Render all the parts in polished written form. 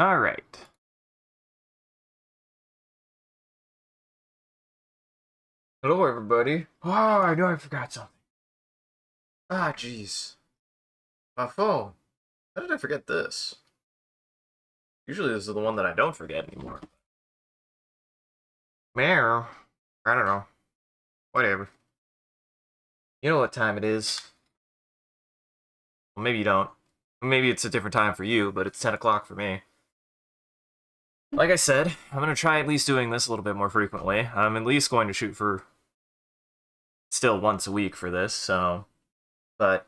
All right. Hello, everybody. Oh, I know I forgot something. Ah, jeez. My phone. How did I forget this? Usually this is the one that I don't forget anymore. Meow. I don't know. Whatever. You know what time it is. Well, maybe you don't. Maybe it's a different time for you, but it's 10 o'clock for me. Like I said, I'm going to try at least doing this a little bit more frequently. I'm at least going to shoot for still once a week for this, so... But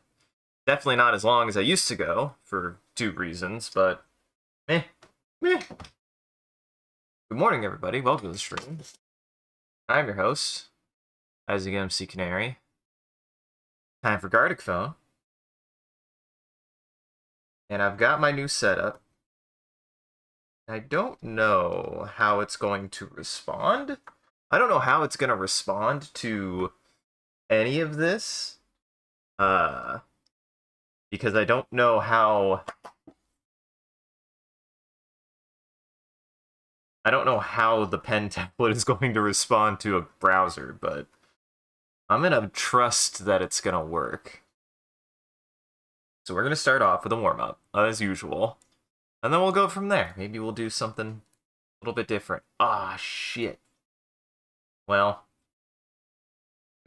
definitely not as long as I used to go, for two reasons, but... Meh. Meh. Good morning, everybody. Welcome to the stream. I'm your host, Isaac MCCanary. Time for Gartic phone. And I've got my new setup. I don't know how it's going to respond. I don't know how it's going to respond to any of this. Because I don't know how... I don't know how the pen template is going to respond to a browser, but I'm going to trust that it's going to work. So we're going to start off with a warm-up, as usual. And then we'll go from there. Maybe we'll do something a little bit different. Ah, shit. Well,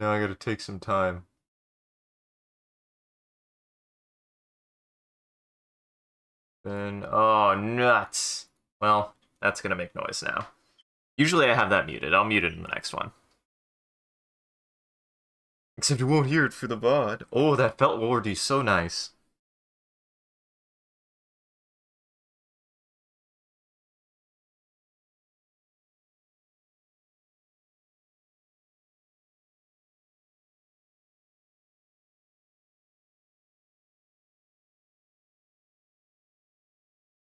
now I gotta take some time. Then, oh, nuts. Well, that's gonna make noise now. Usually I have that muted. I'll mute it in the next one. Except you won't hear it for the VOD. Oh, that felt already so nice.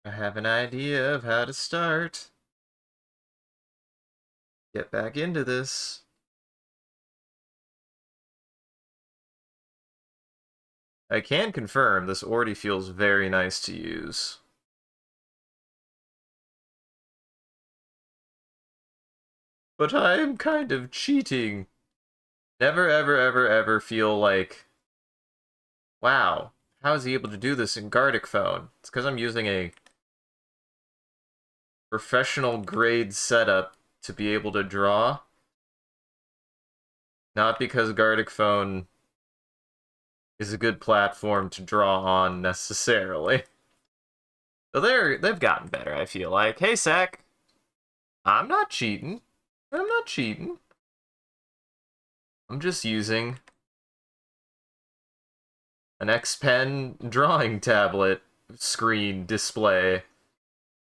I have an idea of how to start. Get back into this. I can confirm this already feels very nice to use. But I am kind of cheating. Never, ever, ever, ever feel like, wow, how is he able to do this in Gartic phone? It's because I'm using a professional grade setup to be able to draw. Not because Gartic phone is a good platform to draw on necessarily. So they've gotten better, I feel like. Hey, Sack. I'm not cheating. I'm not cheating. I'm just using an X Pen drawing tablet screen display.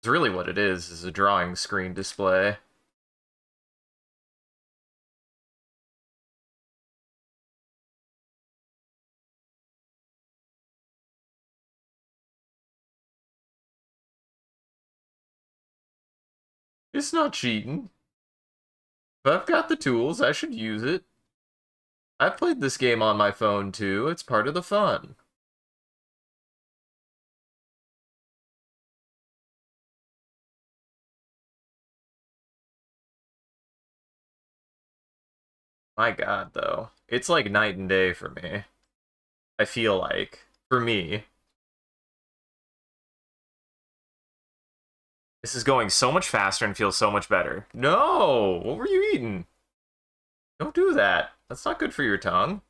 It's really what it is a drawing screen display. It's not cheating. If I've got the tools, I should use it. I've played this game on my phone too, it's part of the fun. My god, though. It's like night and day for me. I feel like. For me. This is going so much faster and feels so much better. No! What were you eating? Don't do that. That's not good for your tongue.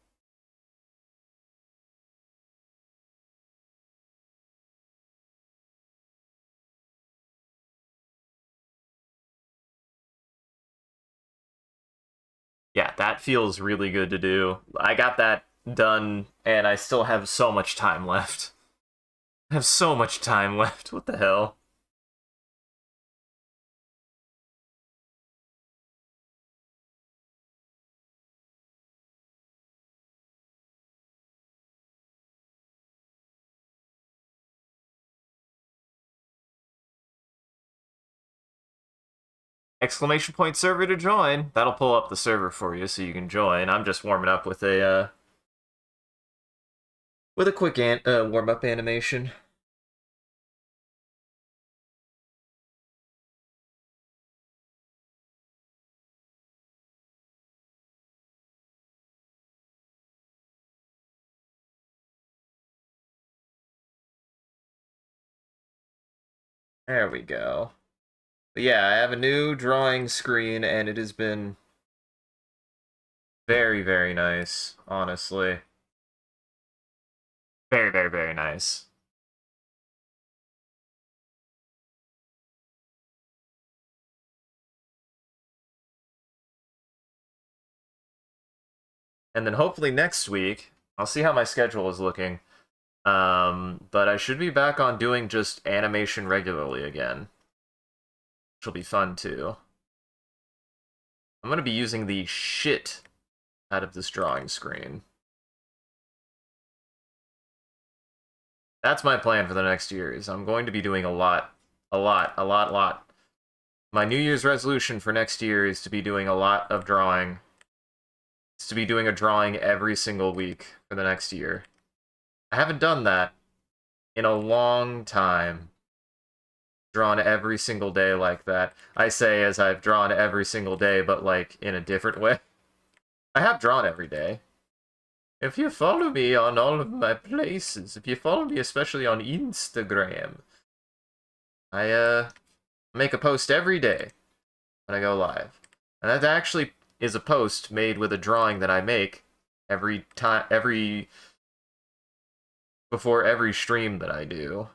Yeah, that feels really good to do. I got that done, and I still have so much time left. I have so much time left. What the hell? Exclamation point server to join. That'll pull up the server for you so you can join. I'm just warming up with a quick warm-up animation. There we go. But yeah, I have a new drawing screen, and it has been very, very nice, honestly. Very, very, very nice. And then hopefully next week, I'll see how my schedule is looking. But I should be back on doing just animation regularly again, which will be fun too. I'm gonna be using the shit out of this drawing screen. That's my plan for the next year, is I'm going to be doing a lot. My New Year's resolution for next year is to be doing a lot of drawing. It's to be doing a drawing every single week for the next year. I haven't done that in a long time. Drawn every single day like that. I say as I've drawn every single day, but like in a different way. I have drawn every day. If you follow me on all of my places, if you follow me especially on Instagram, I make a post every day when I go live. And that actually is a post made with a drawing that I make before every stream that I do.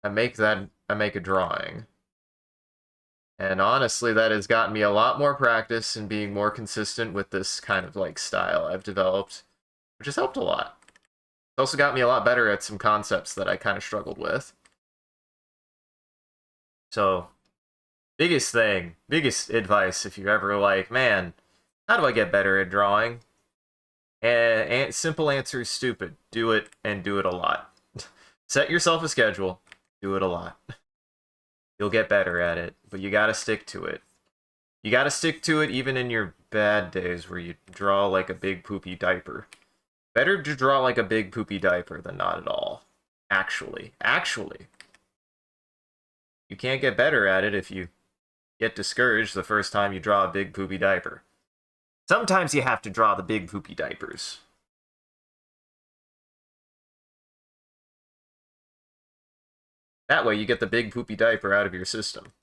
I make a drawing. And honestly, that has gotten me a lot more practice in being more consistent with this kind of like style I've developed, which has helped a lot. It's also got me a lot better at some concepts that I kind of struggled with. So, biggest advice if you're ever like, man, how do I get better at drawing? And simple answer is stupid. Do it, and do it a lot. Set yourself a schedule. Do it a lot. You'll get better at it, but you gotta stick to it. You gotta stick to it even in your bad days where you draw like a big poopy diaper. Better to draw like a big poopy diaper than not at all. Actually. You can't get better at it if you get discouraged the first time you draw a big poopy diaper. Sometimes you have to draw the big poopy diapers. That way you get the big poopy diaper out of your system.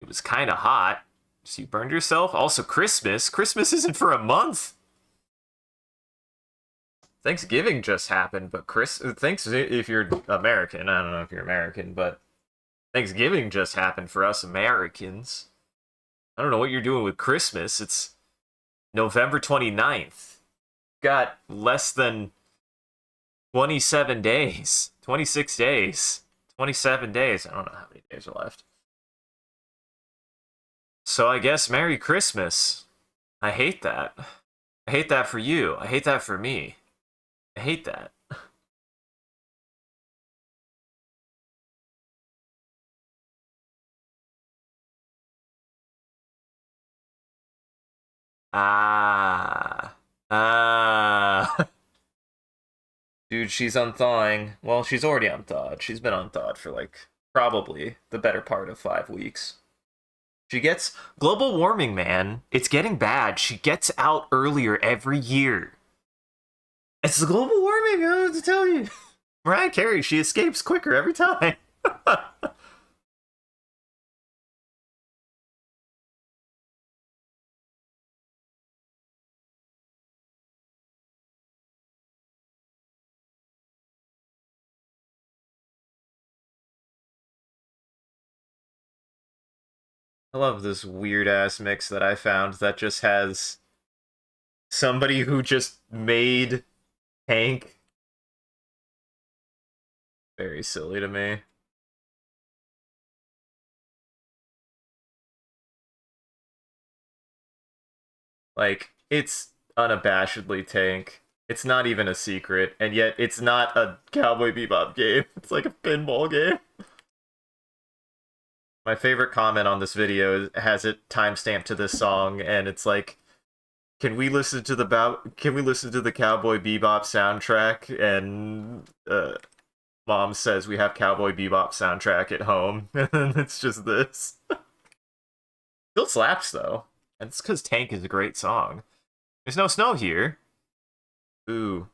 It was kind of hot. So you burned yourself? Also, Christmas. Christmas isn't for a month. Thanksgiving just happened, but thanks if you're American. I don't know if you're American, but Thanksgiving just happened for us Americans. I don't know what you're doing with Christmas. It's November 29th. Got less than 27 days. 26 days. 27 days. I don't know how many days are left. So I guess Merry Christmas. I hate that. I hate that for you. I hate that for me. I hate that. Ah. Ah. Dude, she's unthawing. Well, she's already unthawed. She's been unthawed for, like, probably the better part of 5 weeks. She gets... Global warming, man. It's getting bad. She gets out earlier every year. It's the global warming, I have to tell you. Mariah Carey, she escapes quicker every time. I love this weird-ass mix that I found that just has somebody who just made Hank. Very silly to me. Like, it's unabashedly Tank. It's not even a secret, and yet it's not a Cowboy Bebop game. It's like a pinball game. My favorite comment on this video has it timestamped to this song, and it's like, can we listen to the Cowboy Bebop soundtrack? And Mom says we have Cowboy Bebop soundtrack at home, and it's just this. Still slaps though, and it's because Tank is a great song. There's no snow here. Ooh.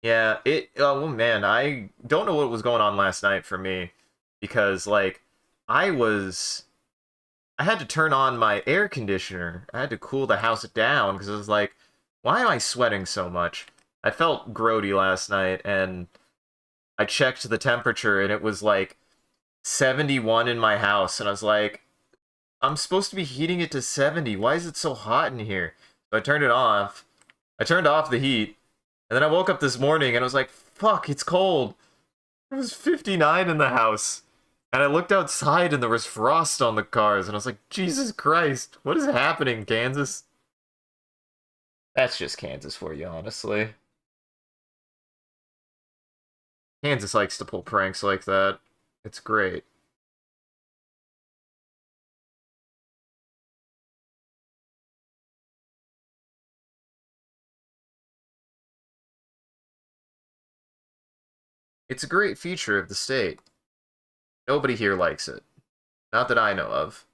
Yeah, well, man, I don't know what was going on last night for me because, like, I was. I had to turn on my air conditioner. I had to cool the house down because I was like, why am I sweating so much? I felt grody last night and I checked the temperature and it was like 71 in my house. And I was like, I'm supposed to be heating it to 70. Why is it so hot in here? So I turned it off. I turned off the heat. And then I woke up this morning and I was like, fuck, it's cold. It was 59 in the house. And I looked outside and there was frost on the cars. And I was like, Jesus Christ, what is happening, Kansas? That's just Kansas for you, honestly. Kansas likes to pull pranks like that. It's great. It's a great feature of the state. Nobody here likes it. Not that I know of.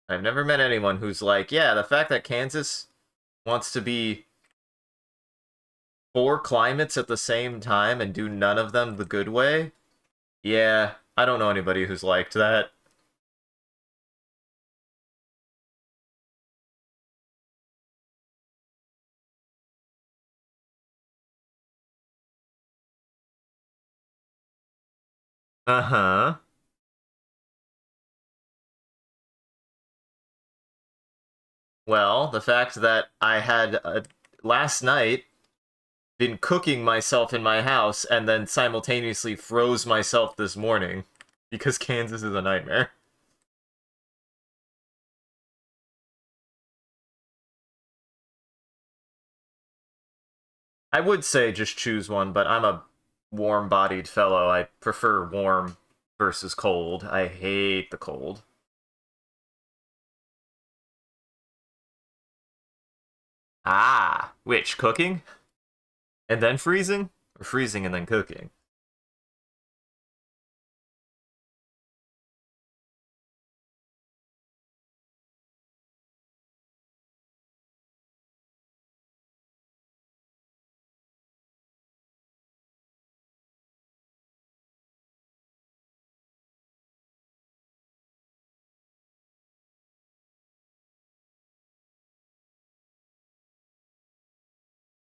I've never met anyone who's like, yeah, the fact that Kansas wants to be four climates at the same time and do none of them the good way. Yeah, I don't know anybody who's liked that. Uh-huh. Well, the fact that I had last night been cooking myself in my house and then simultaneously froze myself this morning because Kansas is a nightmare. I would say just choose one, but I'm a warm-bodied fellow. I prefer warm versus cold. I hate the cold. Ah, which cooking and then freezing, or freezing and then cooking?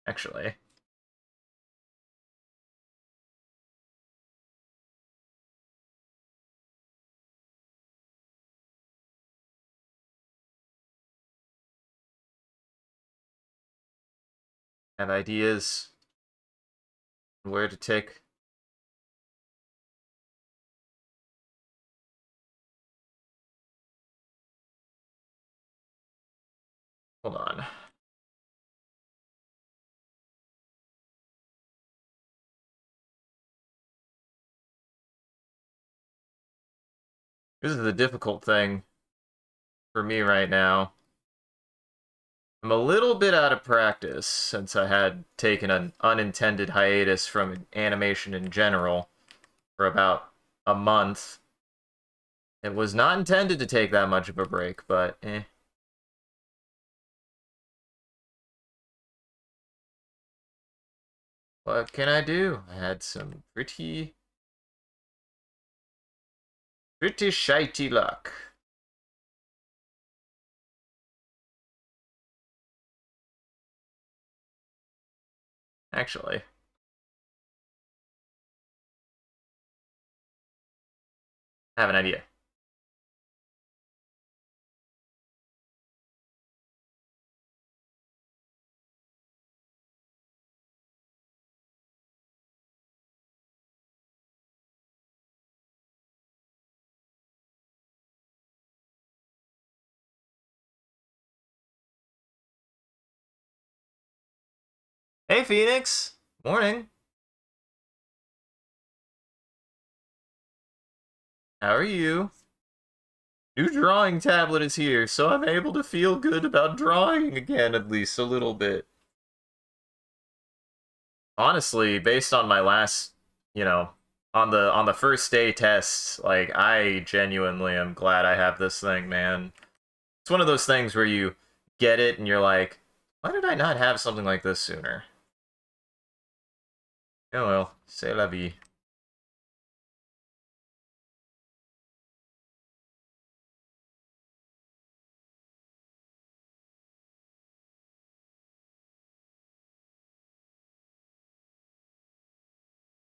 Actually, have ideas on where to take. Hold on. This is the difficult thing for me right now. I'm a little bit out of practice since I had taken an unintended hiatus from animation in general for about a month. It was not intended to take that much of a break, but eh. What can I do? I had some pretty shitey luck. Actually, I have an idea. Hey, Phoenix! Morning. How are you? New drawing tablet is here, so I'm able to feel good about drawing again, at least a little bit. Honestly, based on my last, you know, on the first day tests, like I genuinely am glad I have this thing, man. It's one of those things where you get it and you're like, why did I not have something like this sooner? Oh well, c'est la vie.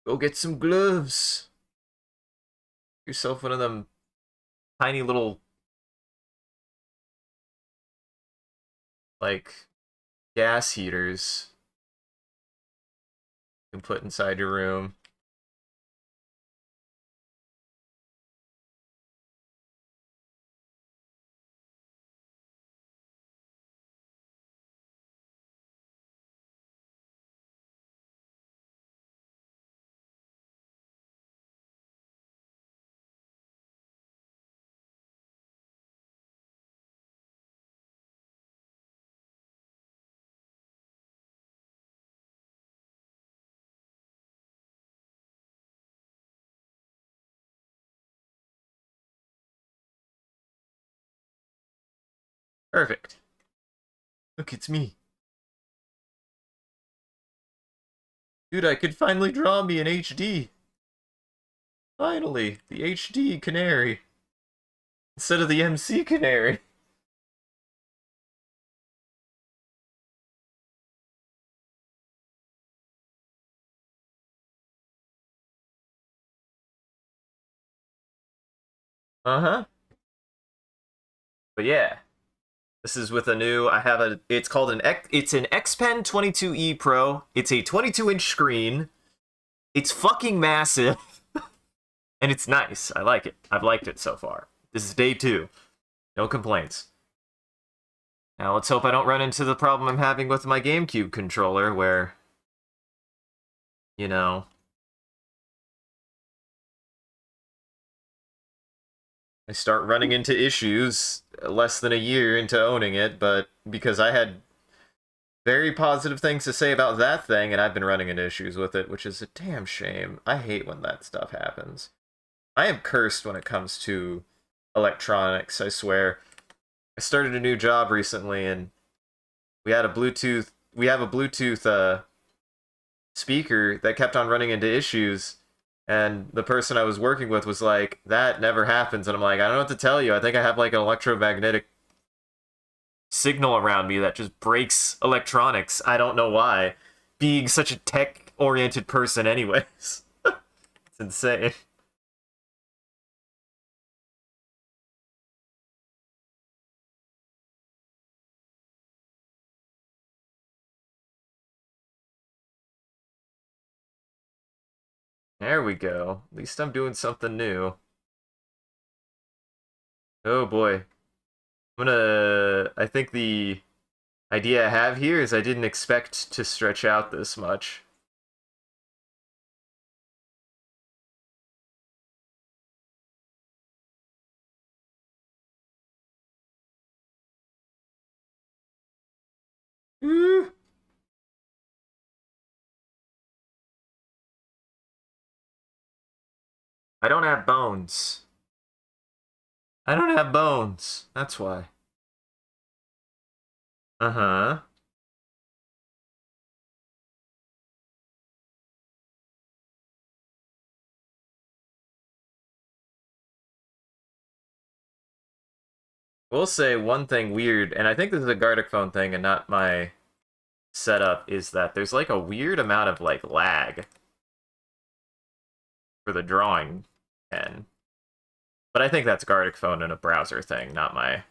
Go get some gloves. Yourself one of them tiny little, like, gas heaters you can put inside your room. Perfect. Look, it's me. Dude, I could finally draw me an HD. Finally, the HD Canary. Instead of the MC Canary. Uh-huh. But yeah, this is with a new, I have a, it's called it's an X Pen 22E Pro. It's a 22-inch screen. It's fucking massive. And it's nice. I like it. I've liked it so far. This is day 2. No complaints. Now let's hope I don't run into the problem I'm having with my GameCube controller where, you know, I start running into issues less than a year into owning it, but because I had very positive things to say about that thing, and I've been running into issues with it, which is a damn shame. I hate when that stuff happens. I am cursed when it comes to electronics, I swear. I started a new job recently, and we had a Bluetooth, we have a Bluetooth speaker that kept on running into issues, and the person I was working with was like, that never happens, and I'm like, I don't know what to tell you. I think I have like an electromagnetic signal around me that just breaks electronics. I don't know why. Being such a tech-oriented person anyways. It's insane. There we go. At least I'm doing something new. Oh boy. I think the idea I have here is I didn't expect to stretch out this much. Mm. I don't have bones. I don't have bones. That's why. Uh-huh. We'll say one thing weird, and I think this is a Gartic phone thing and not my setup, is that there's like a weird amount of like lag for the drawing pen. But I think that's Gartic phone and a browser thing, not my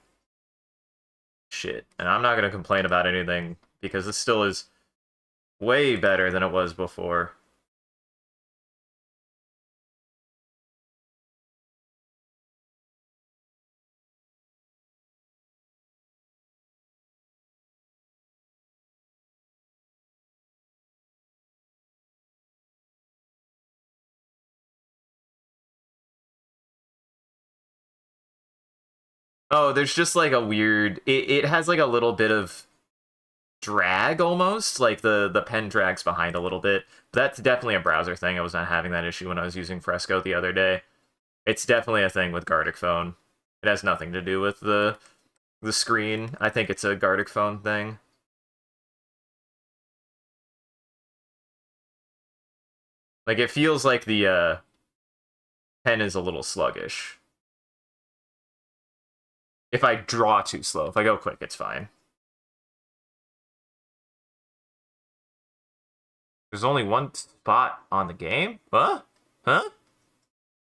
shit. And I'm not gonna complain about anything because this still is way better than it was before. Oh, there's just like a weird. It has like a little bit of drag almost, like the pen drags behind a little bit. But that's definitely a browser thing. I was not having that issue when I was using Fresco the other day. It's definitely a thing with Gartic phone. It has nothing to do with the screen. I think it's a Gartic phone thing. Like it feels like the pen is a little sluggish. If I draw too slow, if I go quick, it's fine. There's only one spot on the game? Huh? Huh?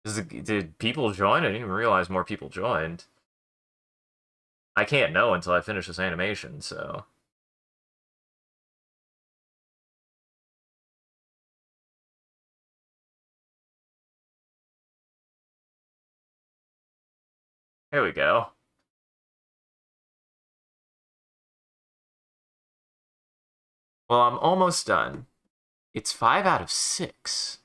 Did people join? I didn't even realize more people joined. I can't know until I finish this animation, so. Here we go. Well, I'm almost done. It's 5 out of 6.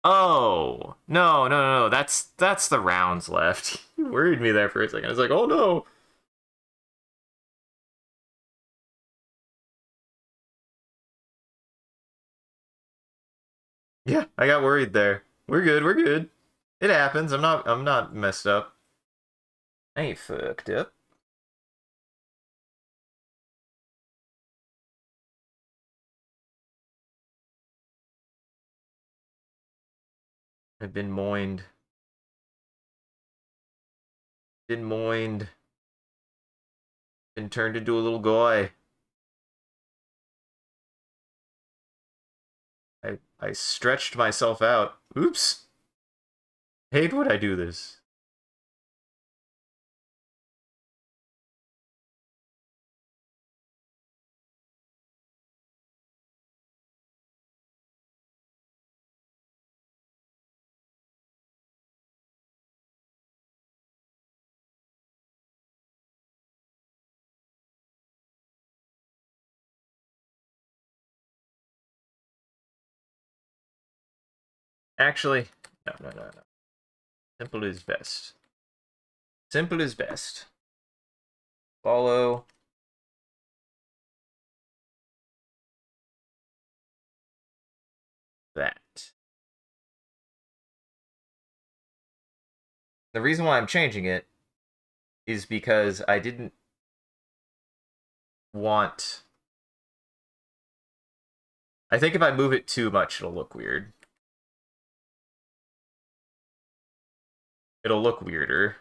Oh, no. That's the rounds left. You worried me there for a second. I was like, oh no. Yeah, I got worried there. We're good, we're good. It happens. I'm not messed up. I ain't fucked up. I've been moined. Been moined. Been turned into a little guy. I stretched myself out. Oops. Hate would I do this. Actually, no. Simple is best. Simple is best. Follow that. The reason why I'm changing it is because I didn't want. I think if I move it too much, it'll look weird. It'll look weirder.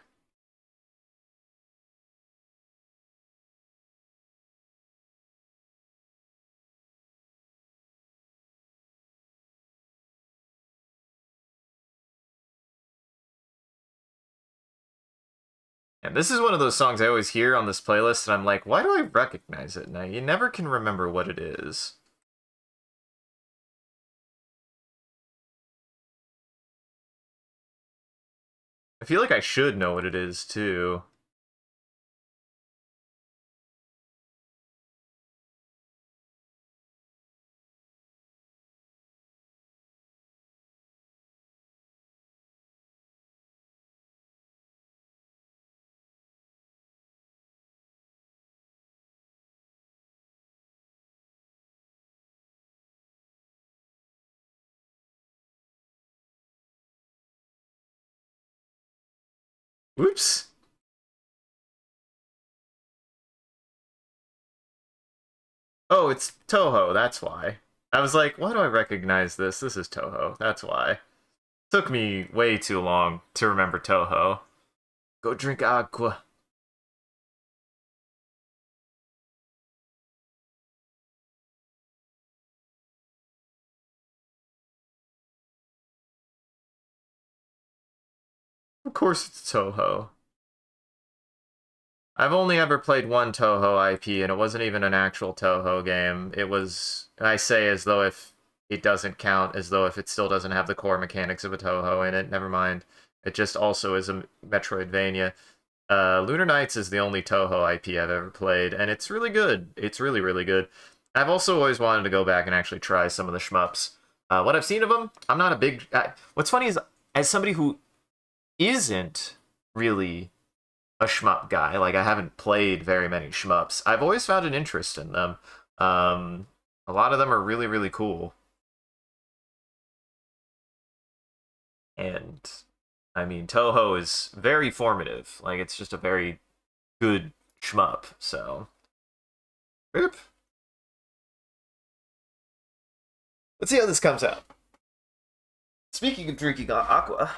And this is one of those songs I always hear on this playlist, and I'm like, why do I recognize it? Now you never can remember what it is. I feel like I should know what it is too. Whoops. Oh, it's Toho, that's why. I was like, why do I recognize this? This is Toho, that's why. Took me way too long to remember Toho. Go drink aqua. Of course it's Toho. I've only ever played one Toho IP, and it wasn't even an actual Toho game. It was, I say as though if it doesn't count, as though if it still doesn't have the core mechanics of a Toho in it. Never mind. It just also is a Metroidvania. Lunar Nights is the only Toho IP I've ever played, and it's really good. It's really, really good. I've also always wanted to go back and actually try some of the shmups. What I've seen of them, I'm not a big. What's funny is, as somebody who isn't really a shmup guy. Like, I haven't played very many shmups. I've always found an interest in them. Um, a lot of them are really, really cool. And I mean, Toho is very formative. Like, it's just a very good shmup. So, Boop. Let's see how this comes out. Speaking of drinking aqua,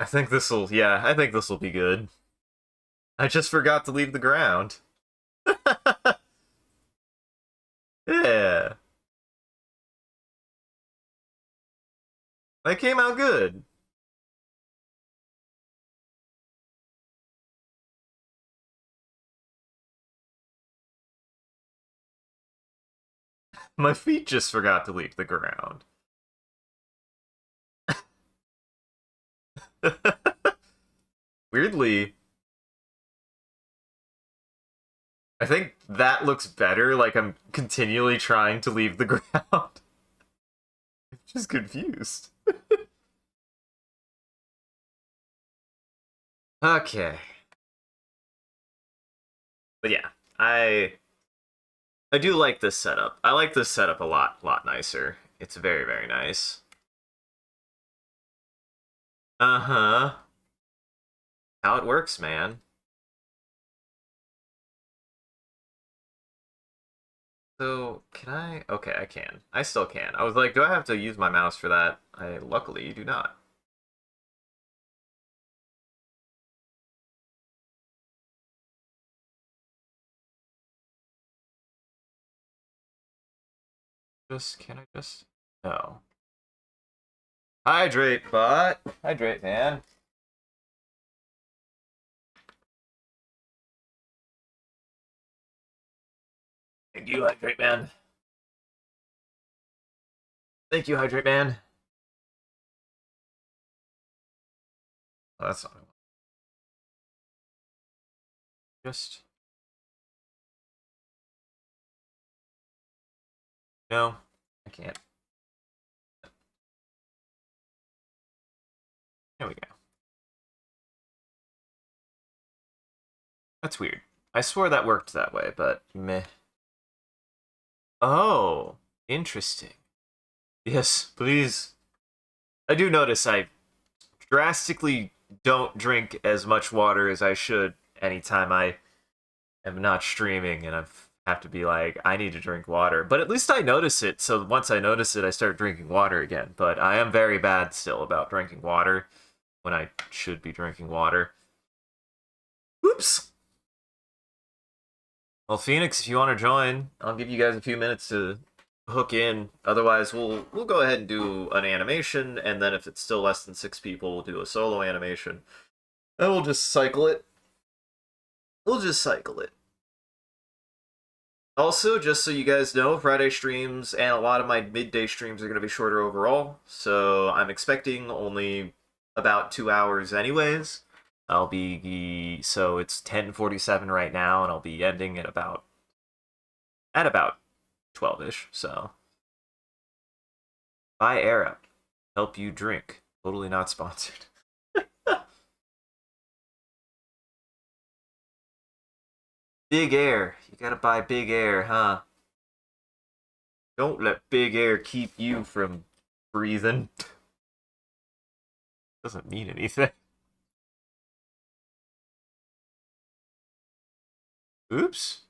I think this'll be good. I just forgot to leave the ground. Yeah, that came out good. My feet just forgot to leave the ground. Weirdly, I think that looks better. Like, I'm continually trying to leave the ground. I'm just confused. Okay. But yeah, I do like this setup. I like this setup a lot nicer. It's very, very nice. Uh-huh. How it works, man. So, can I? Okay, I can. I still can. I was like, do I have to use my mouse for that? Luckily do not. Can I just? No. Hydrate, bot. Hydrate, man. Thank you, Hydrate Man. Thank you, Hydrate Man. Oh, that's not what I want. Just no, I can't. There we go. That's weird. I swore that worked that way, but meh. Oh, interesting. Yes, please. I do notice I drastically don't drink as much water as I should anytime I am not streaming, and have to be like, I need to drink water. But at least I notice it, so once I notice it, I start drinking water again. But I am very bad still about drinking water when I should be drinking water. Oops. Well, Phoenix, if you want to join, I'll give you guys a few minutes to hook in. Otherwise, we'll go ahead and do an animation, and then if it's still less than 6 people, we'll do a solo animation. And we'll just cycle it. We'll just cycle it. Also, just so you guys know, Friday streams and a lot of my midday streams are going to be shorter overall, so I'm expecting only about 2 hours anyways. So it's 10:47 right now, and I'll be ending at about 12ish. So buy air up, help you drink. Totally not sponsored. Big Air. You gotta buy Big Air, huh? Don't let Big Air keep you from breathing. Doesn't mean anything. Oops.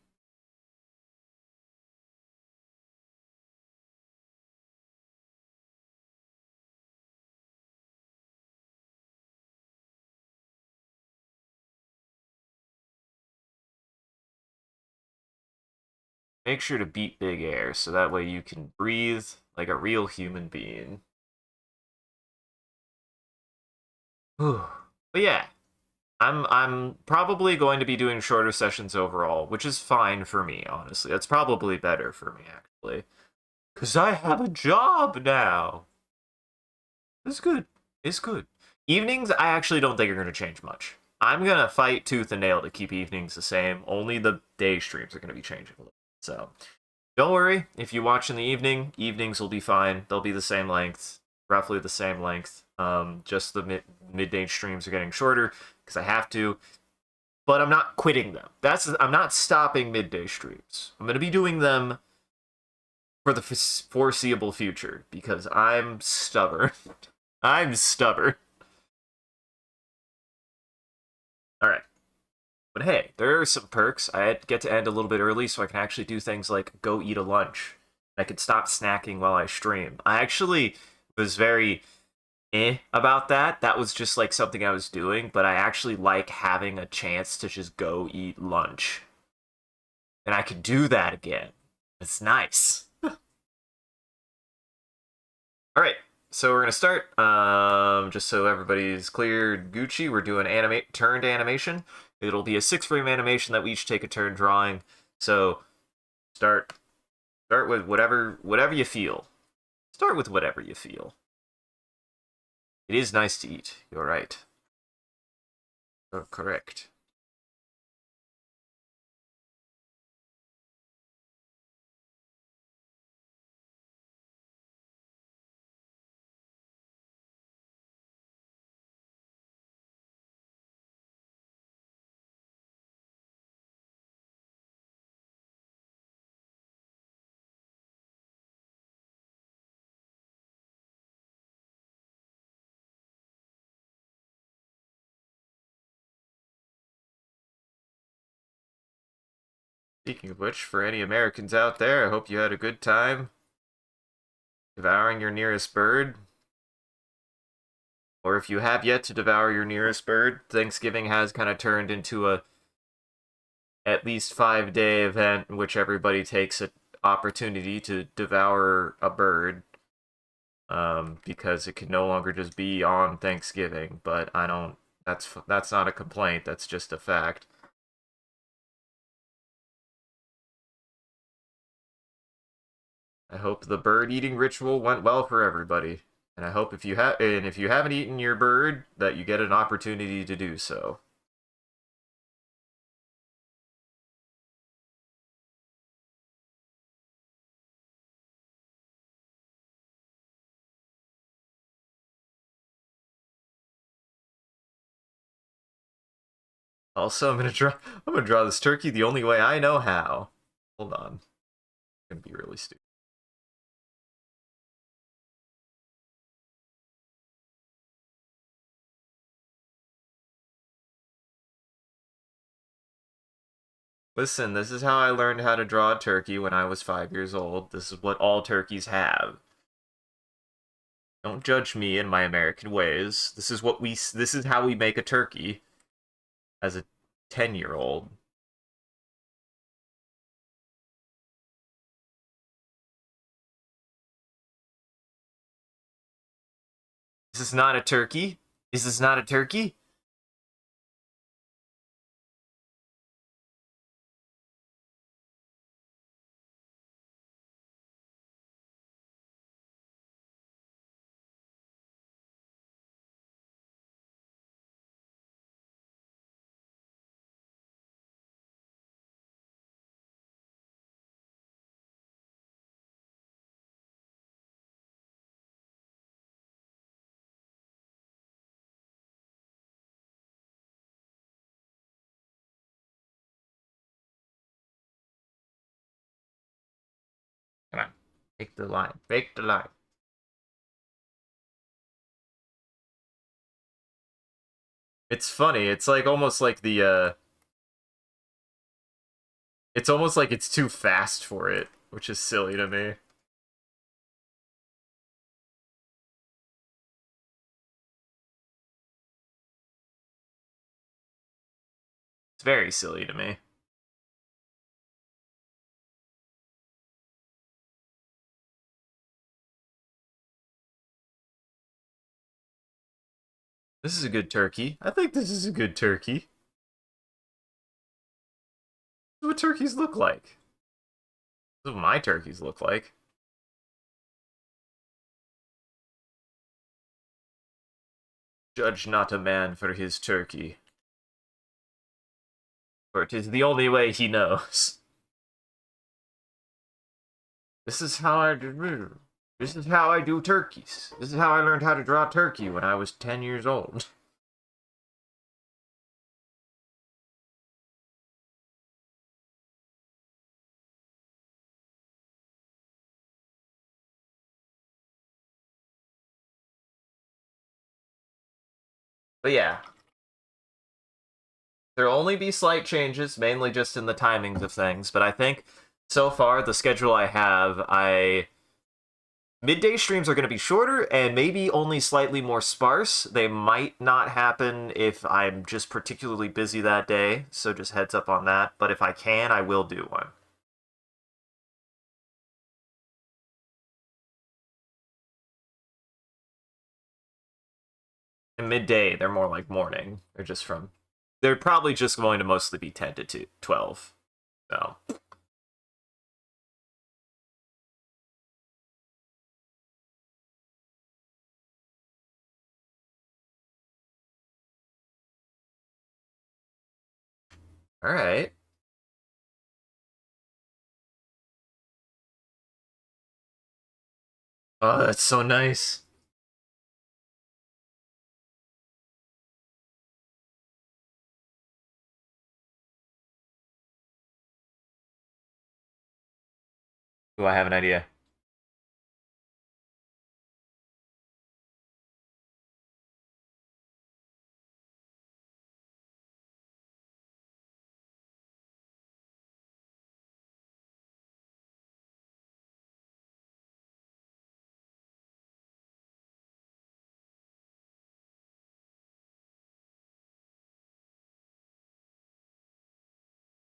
Make sure to beat Big Air so that way you can breathe like a real human being. Whew. But yeah, I'm probably going to be doing shorter sessions overall, which is fine for me, honestly. That's probably better for me actually. Cause I have a job now. It's good. It's good. Evenings, I actually don't think are going to change much. I'm going to fight tooth and nail to keep evenings the same. Only the day streams are going to be changing a little. So don't worry. If you watch in the evening, evenings will be fine. They'll be the same length, roughly the same length. Just the midday streams are getting shorter because I have to. But I'm not quitting them. I'm not stopping midday streams. I'm going to be doing them for the foreseeable future because I'm stubborn. I'm stubborn. All right. But hey, there are some perks. I get to end a little bit early so I can actually do things like go eat a lunch. I could stop snacking while I stream. I actually was very about that. That was just like something I was doing, but I actually like having a chance to just go eat lunch. And I could do that again. It's nice. All right. So we're gonna start. Just so everybody's clear, Gucci. We're doing turned animation. It'll be a 6-frame animation that we each take a turn drawing. So start with whatever you feel. Start with whatever you feel. It is nice to eat. You're right. You're correct. Speaking of which, for any Americans out there, I hope you had a good time devouring your nearest bird. Or if you have yet to devour your nearest bird, Thanksgiving has kind of turned into a at least 5-day event in which everybody takes an opportunity to devour a bird. Because it can no longer just be on Thanksgiving. But I don't. That's not a complaint. That's just a fact. I hope the bird eating ritual went well for everybody, and I hope if you haven't eaten your bird, that you get an opportunity to do so. Also, I'm gonna draw this turkey the only way I know how. Hold on, it's gonna be really stupid. Listen, this is how I learned how to draw a turkey when I was 5 years old. This is what all turkeys have. Don't judge me in my American ways. This is how we make a turkey as a 10-year-old. This is not a turkey. Is this not a turkey? Come on. Fake the line. Fake the line. It's funny. It's like almost like it's almost like it's too fast for it, which is silly to me. It's very silly to me. This is a good turkey. I think this is a good turkey. This is what turkeys look like. This is what my turkeys look like. Judge not a man for his turkey, for it is the only way he knows. This is how I do. This is how I do turkeys. This is how I learned how to draw turkey when I was 10 years old. But yeah, there'll only be slight changes, mainly just in the timings of things. But I think so far the schedule I have, I midday streams are going to be shorter and maybe only slightly more sparse. They might not happen if I'm just particularly busy that day, so just heads up on that. But if I can, I will do one. And midday, they're more like morning. They're probably just going to mostly be 10 to 12. So, all right. Oh, that's so nice. Do I have an idea?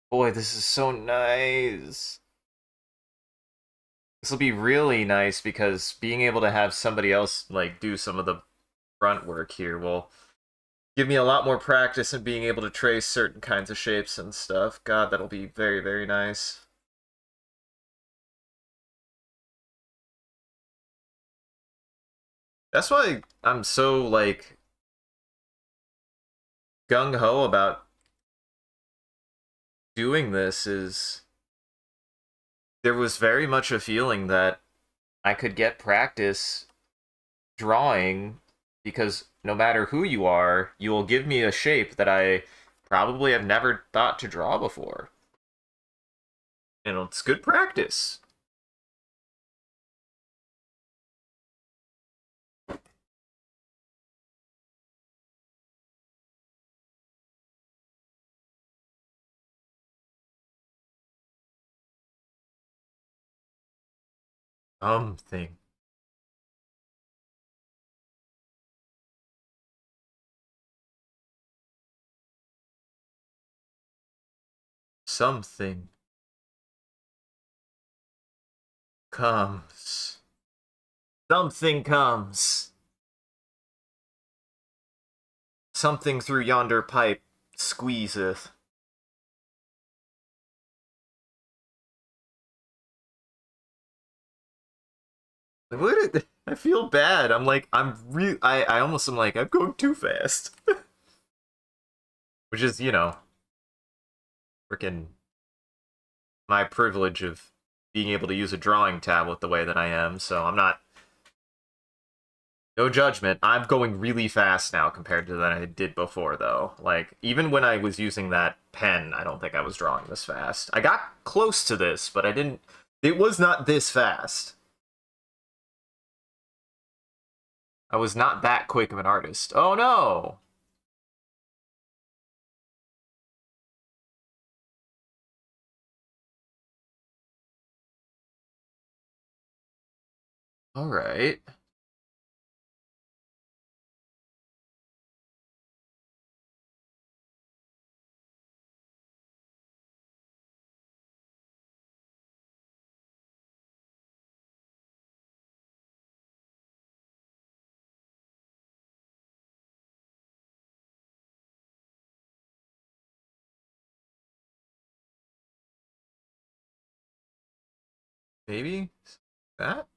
Boy, this is so nice. This will be really nice because being able to have somebody else like do some of the front work here will give me a lot more practice in being able to trace certain kinds of shapes and stuff. God, that'll be very, very nice. That's why I'm so like gung ho about doing this is there was very much a feeling that I could get practice drawing because no matter who you are, you will give me a shape that I probably have never thought to draw before. And it's good practice. Something. Something comes. Something comes. Something through yonder pipe squeezeth. What did I feel bad? I'm like, I almost am like, I'm going too fast. Which is, freaking my privilege of being able to use a drawing tablet the way that I am, so I'm not. No judgment. I'm going really fast now compared to that I did before, though. Like, even when I was using that pen, I don't think I was drawing this fast. I got close to this, but I didn't. It was not this fast. I was not that quick of an artist. Oh no! Alright. Maybe? That?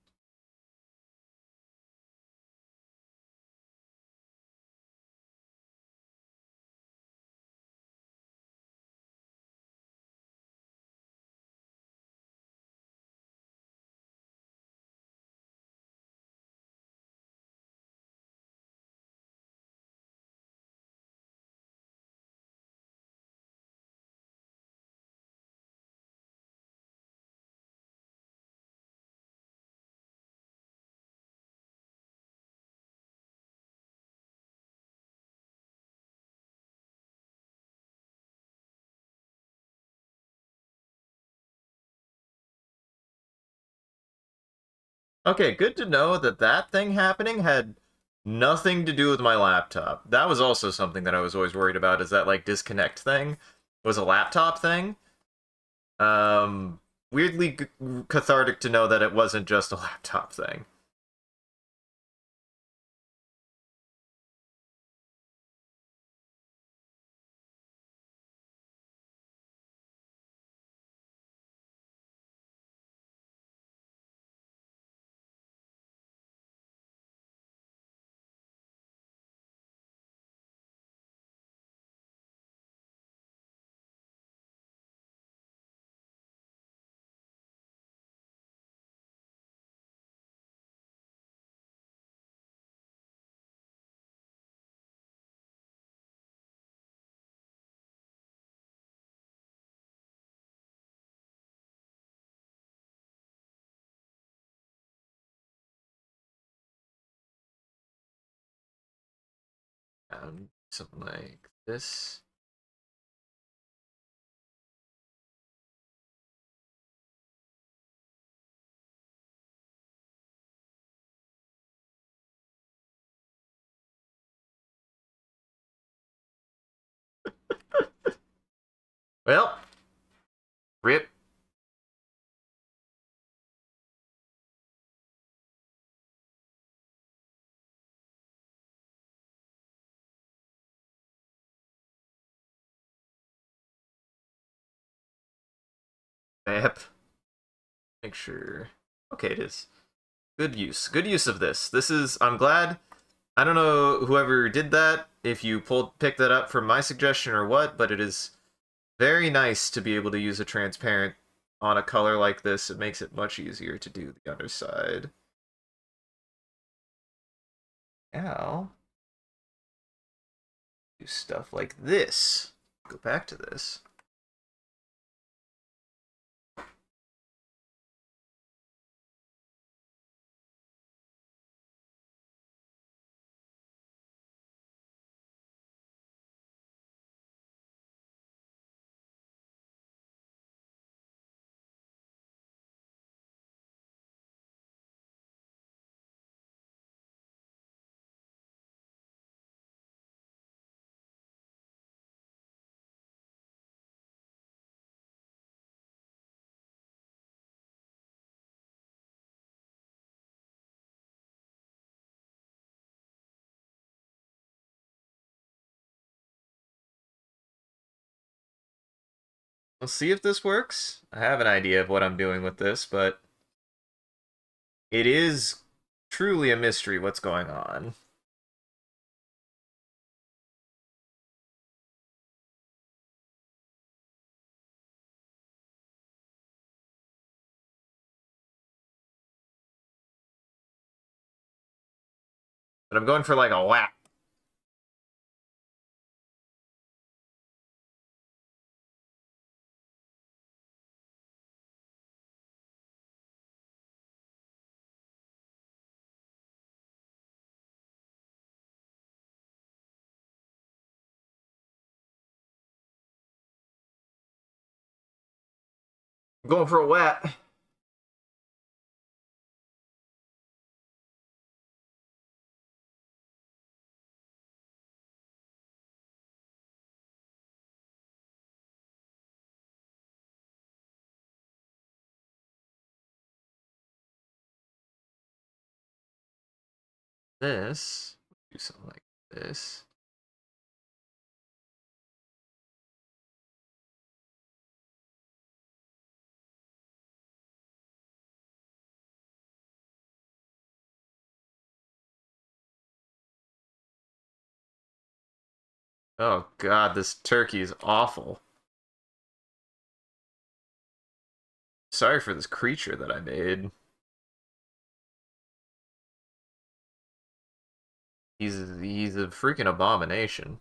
Okay, good to know that that thing happening had nothing to do with my laptop. That was also something that I was always worried about, is that, like, disconnect thing was a laptop thing. Um, weirdly cathartic to know that it wasn't just a laptop thing. Something like this. Well, rip. Map. Make sure. Okay, it is. Good use. Good use of this. This is. I'm glad. I don't know whoever did that, if you picked that up from my suggestion or what, but it is very nice to be able to use a transparent on a color like this. It makes it much easier to do the underside. Now, do stuff like this. Go back to this. We'll see if this works. I have an idea of what I'm doing with this, but it is truly a mystery what's going on. But I'm going for like a whap. I'm going for a whap. This. Do something like this. Oh god, this turkey is awful. Sorry for this creature that I made. He's a freaking abomination.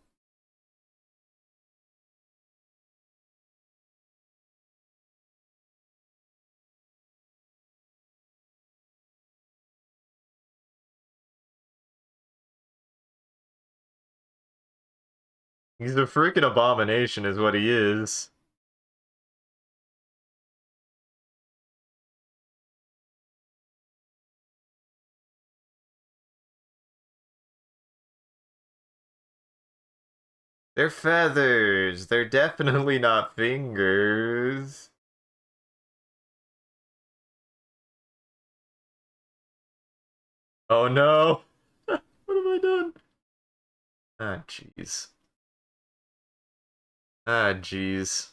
He's a freaking abomination is what he is. They're feathers. They're definitely not fingers. Oh no. What have I done? Ah, jeez. Ah, jeez.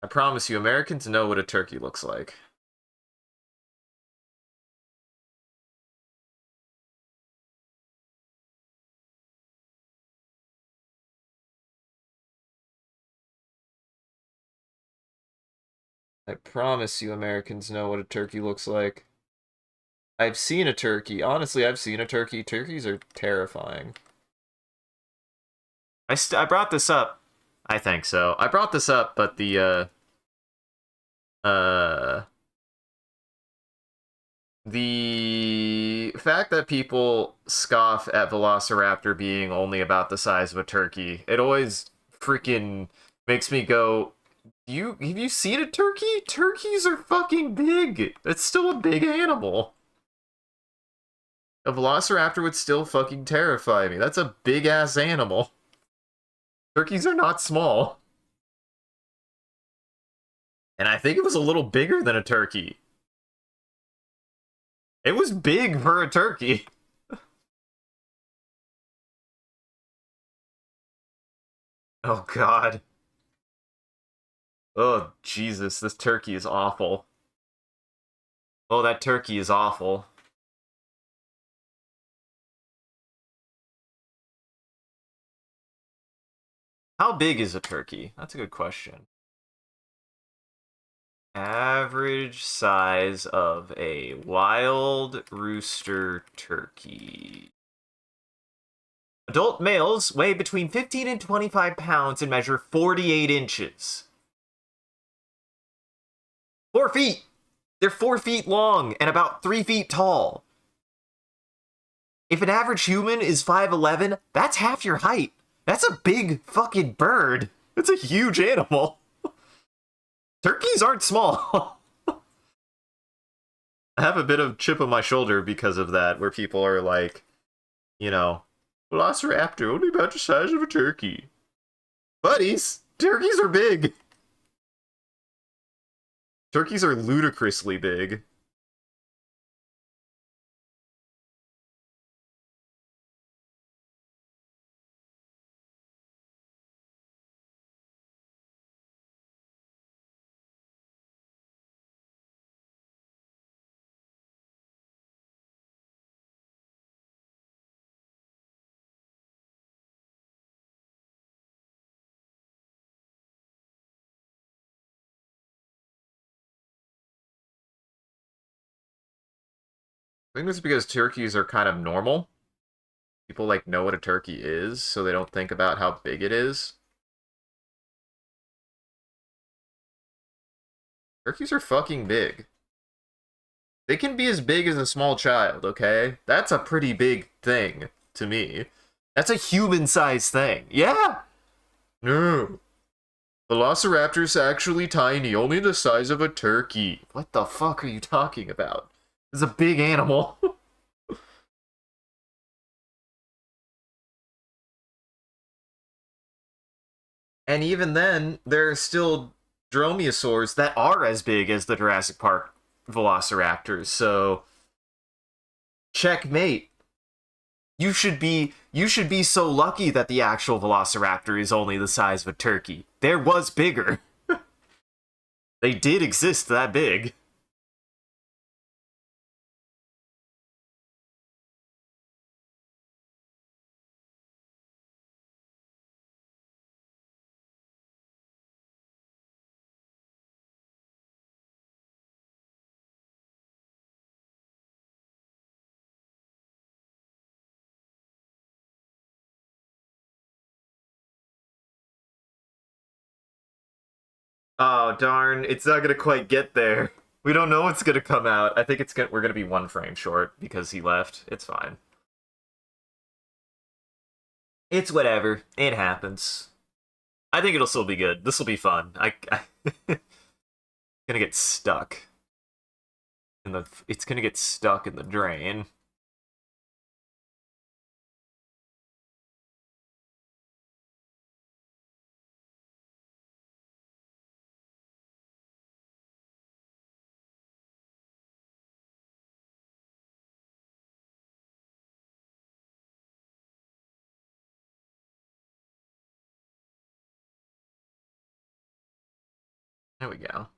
I promise you, Americans know what a turkey looks like. I promise you, Americans know what a turkey looks like. I've seen a turkey. Honestly, I've seen a turkey. Turkeys are terrifying. I brought this up. I think so. I brought this up, but uh the fact that people scoff at Velociraptor being only about the size of a turkey, it always freaking makes me go, have you seen a turkey? Turkeys are fucking big. It's still a big animal. A Velociraptor would still fucking terrify me. That's a big ass animal. Turkeys are not small. And I think it was a little bigger than a turkey. It was big for a turkey. Oh god. Oh Jesus, this turkey is awful. Oh, that turkey is awful. How big is a turkey? That's a good question. Average size of a wild rooster turkey. Adult males weigh between 15 and 25 pounds and measure 48 inches. 4 feet! They're 4 feet long and about 3 feet tall. If an average human is 5'11", that's half your height. That's a big fucking bird. It's a huge animal. Turkeys aren't small. I have a bit of chip on my shoulder because of that, where people are like, you know, Velociraptor only about the size of a turkey. Buddies, turkeys are big. Turkeys are ludicrously big. I think it's because turkeys are kind of normal. People like know what a turkey is, so they don't think about how big it is. Turkeys are fucking big. They can be as big as a small child, okay? That's a pretty big thing to me. That's a human-sized thing. Yeah! No. Velociraptor's actually tiny, only the size of a turkey. What the fuck are you talking about? It's a big animal. And even then, there are still dromaeosaurs that are as big as the Jurassic Park velociraptors, so checkmate. You should be so lucky that the actual velociraptor is only the size of a turkey. There was bigger. They did exist that big. Oh darn, it's not gonna quite get there. We don't know what's gonna come out. I think we're gonna be 1 frame short because he left. It's fine. It's whatever. It happens. I think it'll still be good. This will be fun. Gonna get stuck in the. It's gonna get stuck in the drain. There we go.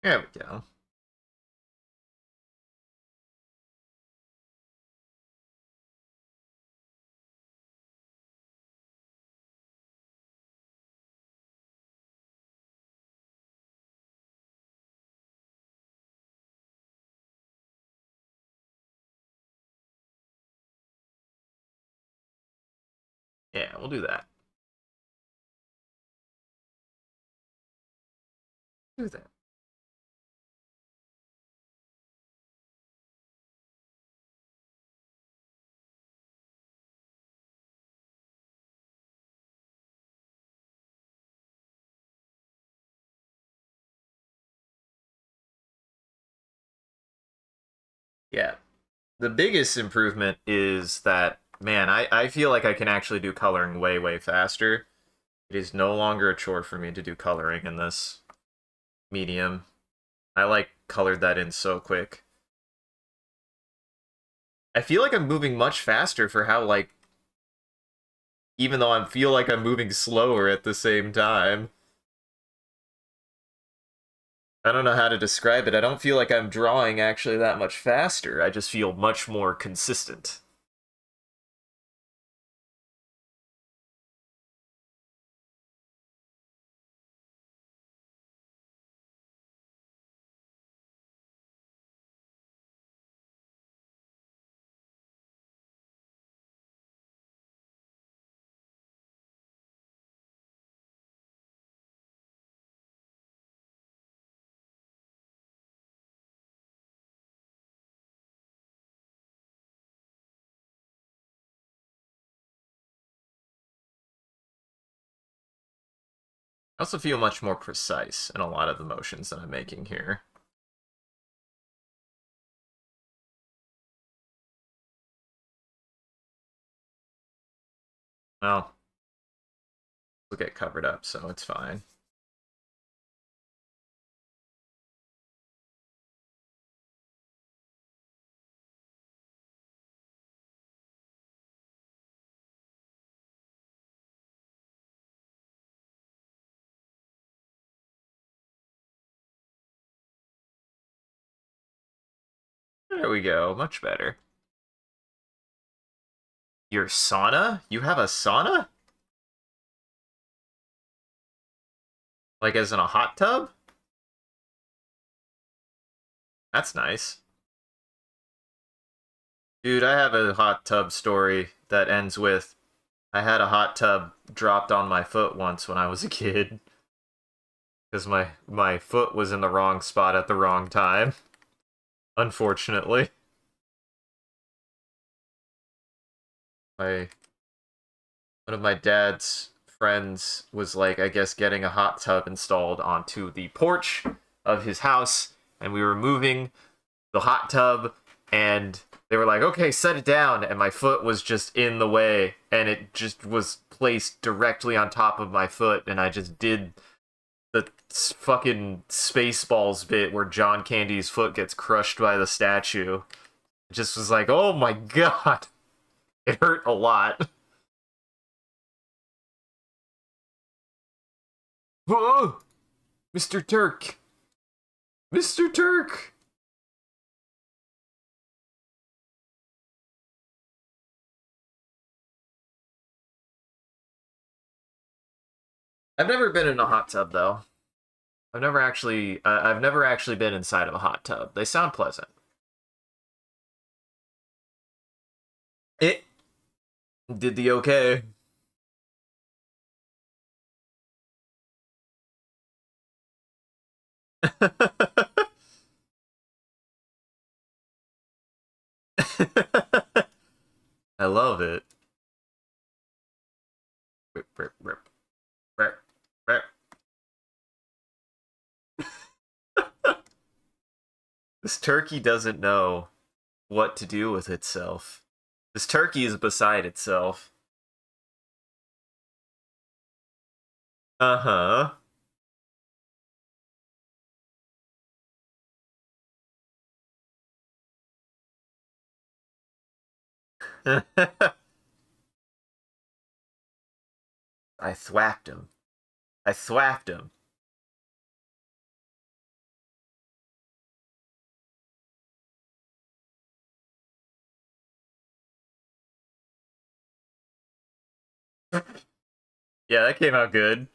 There we go. Yeah, we'll do that. Do that. Yeah. The biggest improvement is that, man, I feel like I can actually do coloring way, way faster. It is no longer a chore for me to do coloring in this medium. I like colored that in so quick. I feel like I'm moving much faster for how, like, even though I feel like I'm moving slower at the same time. I don't know how to describe it. I don't feel like I'm drawing actually that much faster. I just feel much more consistent. I also feel much more precise in a lot of the motions that I'm making here. Well, we'll get covered up, so it's fine. There we go, much better. Your sauna? You have a sauna? Like as in a hot tub? That's nice. Dude, I have a hot tub story that ends with I had a hot tub dropped on my foot once when I was a kid because my foot was in the wrong spot at the wrong time. Unfortunately, my one of my dad's friends was like, I guess, getting a hot tub installed onto the porch of his house, and we were moving the hot tub, and they were like, okay, set it down, and my foot was just in the way, and it just was placed directly on top of my foot, and I just did the fucking Spaceballs bit where John Candy's foot gets crushed by the statue. It just was like, oh my god, it hurt a lot. Oh, Mr. Turk, Mr. Turk. I've never been in a hot tub though. I've never actually been inside of a hot tub. They sound pleasant. It did the okay. I love it. Rip, rip, rip, rip, rip. This turkey doesn't know what to do with itself. This turkey is beside itself. Uh huh. I thwacked him. I thwacked him. Yeah, that came out good.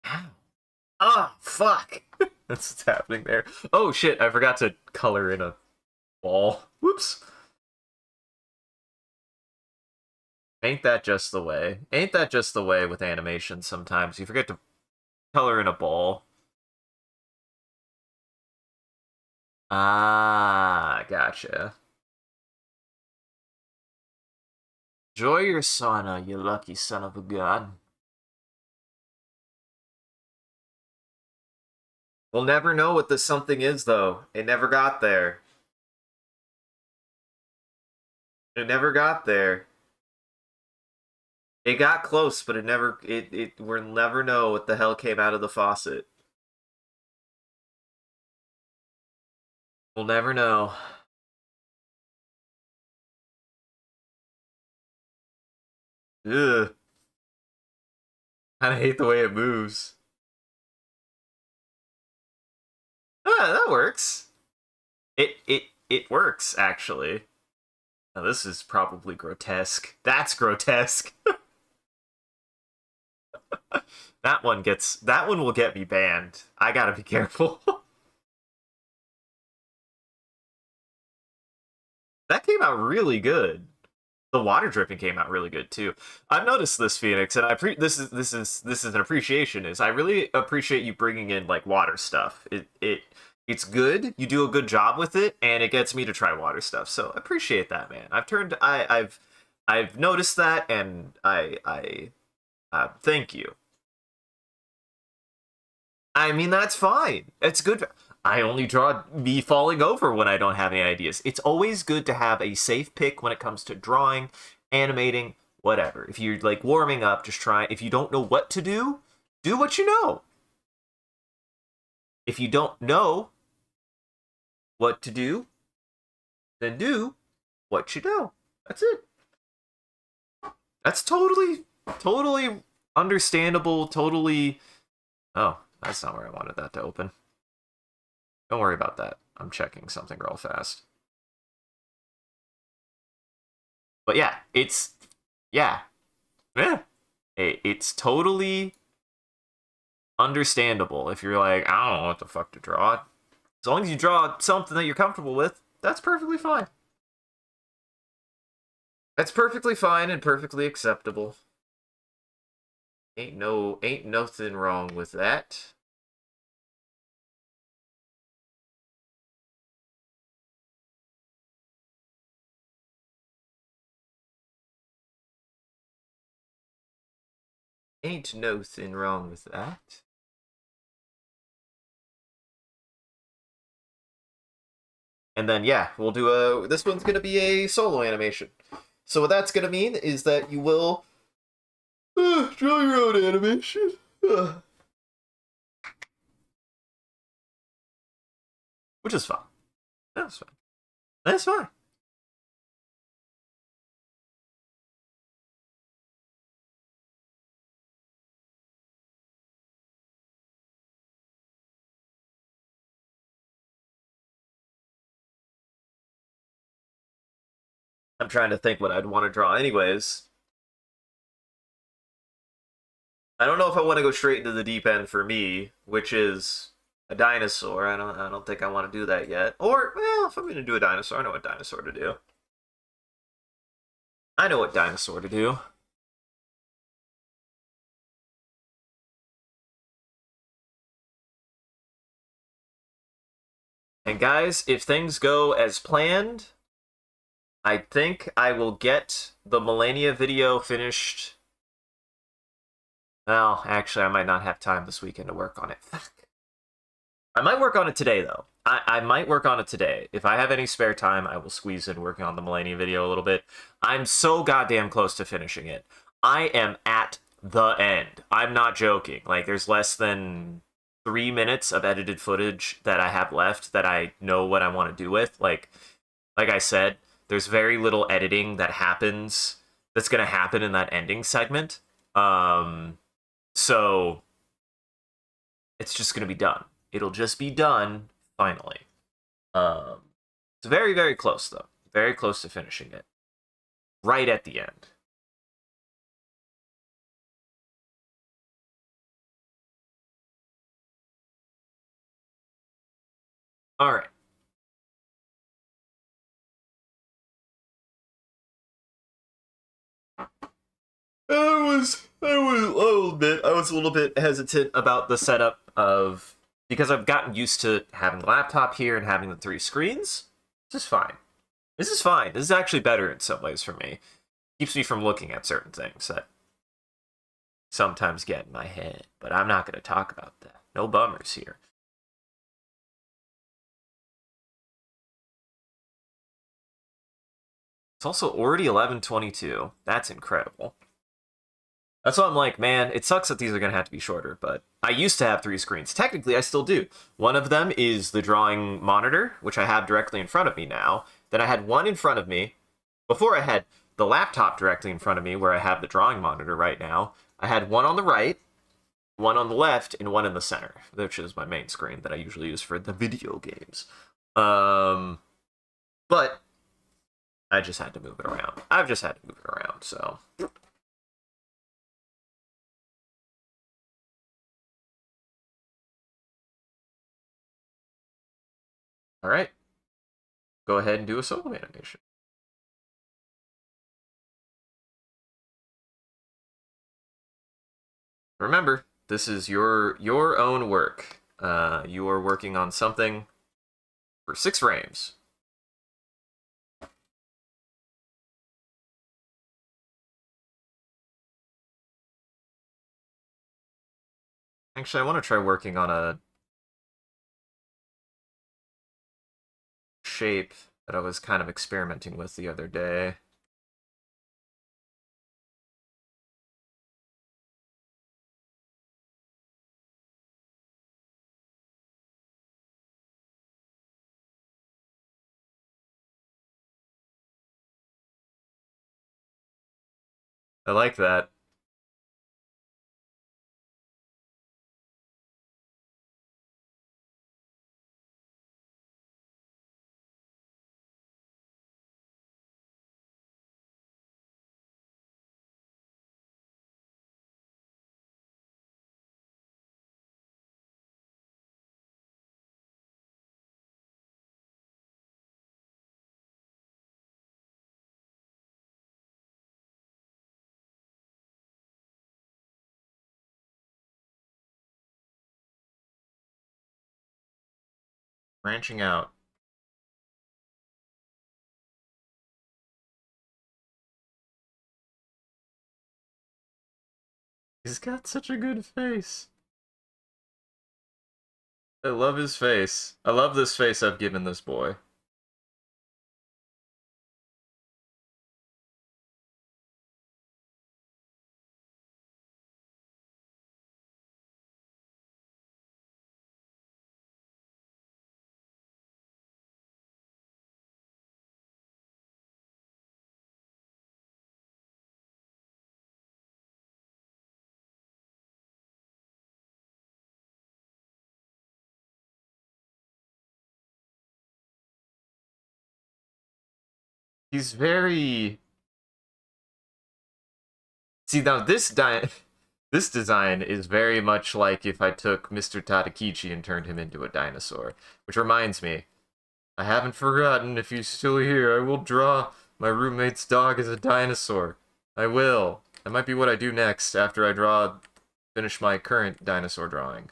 Ow. Oh, fuck. That's what's happening there. Oh, shit, I forgot to color in a ball. Whoops. Ain't that just the way? Ain't that just the way with animation sometimes? You forget to color in a ball. Ah, gotcha. Enjoy your sauna, you lucky son of a god. We'll never know what this something is, though. It never got there. It never got there. It got close, but it never. We'll never know what the hell came out of the faucet. We'll never know. Ugh. Kind of hate the way it moves. Ah, that works. It works actually. Now this is probably grotesque. That's grotesque. That one will get me banned. I gotta be careful. That came out really good. The water dripping came out really good too. I've noticed this, Phoenix, and this is an appreciation. Is I really appreciate you bringing in like water stuff. It's good. You do a good job with it, and it gets me to try water stuff. So I appreciate that, man. I've noticed that, and I thank you. I mean, that's fine. It's good. I only draw me falling over when I don't have any ideas. It's always good to have a safe pick when it comes to drawing, animating, whatever. If you're like warming up, just try. If you don't know what to do what you know. If you don't know what to do, then do what you know. That's it. That's totally understandable. Totally. Oh, that's not where I wanted that to open. Don't worry about that. I'm checking something real fast. But yeah, yeah, yeah. It's totally understandable if you're like, I don't know what the fuck to draw. As long as you draw something that you're comfortable with, that's perfectly fine. That's perfectly fine and perfectly acceptable. Ain't nothing wrong with that. Ain't nothing wrong with that. And then yeah, we'll do a. This one's gonna be a solo animation. So what that's gonna mean is that you will draw your own animation. Which is fine. That's fine. That's fine. I'm trying to think what I'd want to draw anyways. I don't know if I want to go straight into the deep end for me, which is A dinosaur. I don't think I want to do that yet. Or, well, if I'm gonna do a dinosaur, I know what dinosaur to do. I know what dinosaur to do. And guys, if things go as planned, I think I will get the Melania video finished. Well, actually, I might not have time this weekend to work on it. I might work on it today, though. I might work on it today. If I have any spare time, I will squeeze in working on the Melania video a little bit. I'm so goddamn close to finishing it. I am at the end. I'm not joking. Like, there's less than 3 minutes of edited footage that I have left that I know what I want to do with. Like I said, there's very little editing that happens that's going to happen in that ending segment. So it's just going to be done. It'll just be done finally. It's very, very close though. Very close to finishing it. Right at the end. All right. I was a little bit hesitant about the setup of because I've gotten used to having the laptop here and having the three screens. This is fine. This is fine. This is actually better in some ways for me. Keeps me from looking at certain things that sometimes get in my head, but I'm not going to talk about that. No bummers here. It's also already 11:22. That's incredible. That's why I'm like, man, it sucks that these are going to have to be shorter, but I used to have three screens. Technically, I still do. One of them is the drawing monitor, which I have directly in front of me now. Then I had one in front of me. Before I had the laptop directly in front of me, where I have the drawing monitor right now. I had one on the right, one on the left, and one in the center, which is my main screen that I usually use for the video games. But I just had to move it around. I've just had to move it around, so. All right. Go ahead and do a solo animation. Remember, this is your own work. You are working on something for 6 frames. Actually, I want to try working on a shape that I was kind of experimenting with the other day. I like that. Branching out. He's got such a good face. I love his face. I love this face I've given this boy. He's very... See, now this This design is very much like if I took Mr. Tadakichi and turned him into a dinosaur. Which reminds me, I haven't forgotten. If he's still here, I will draw my roommate's dog as a dinosaur. I will. That might be what I do next after I finish my current dinosaur drawing.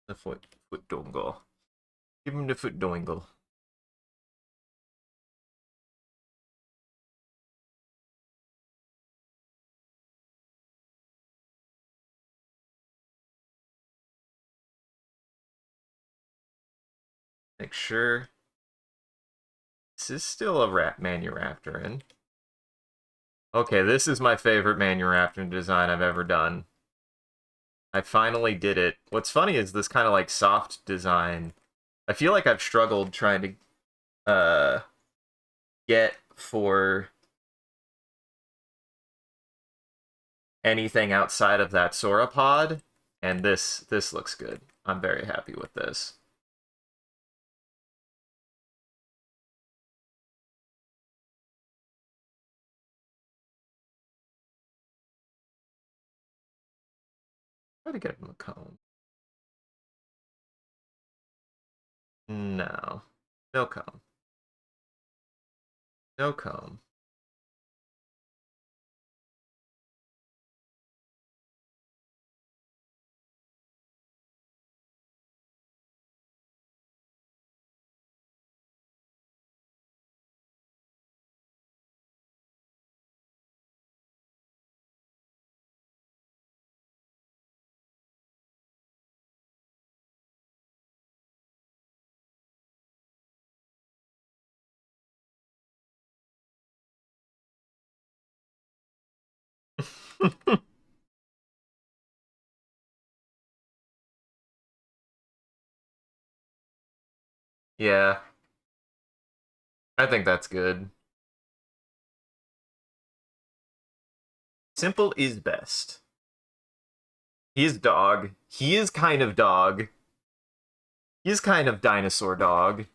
The foot dongle. Give him the foot dongle. Make sure this is still a Manuraptorin. Okay, this is my favorite Manuraptorin design I've ever done. I finally did it. What's funny is this kind of like soft design. I feel like I've struggled trying to get for anything outside of that sauropod, and this looks good. I'm very happy with this. Try to get him a comb. No. No comb. No comb. Yeah, I think that's good. Simple is best. He is dog. He is kind of dog. He is kind of dinosaur dog.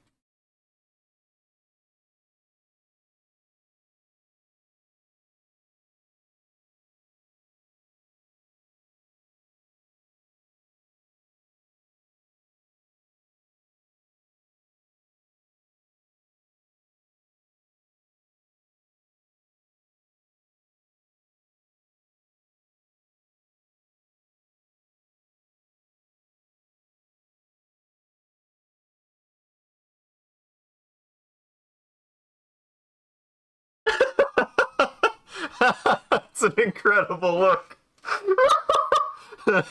That's an incredible look.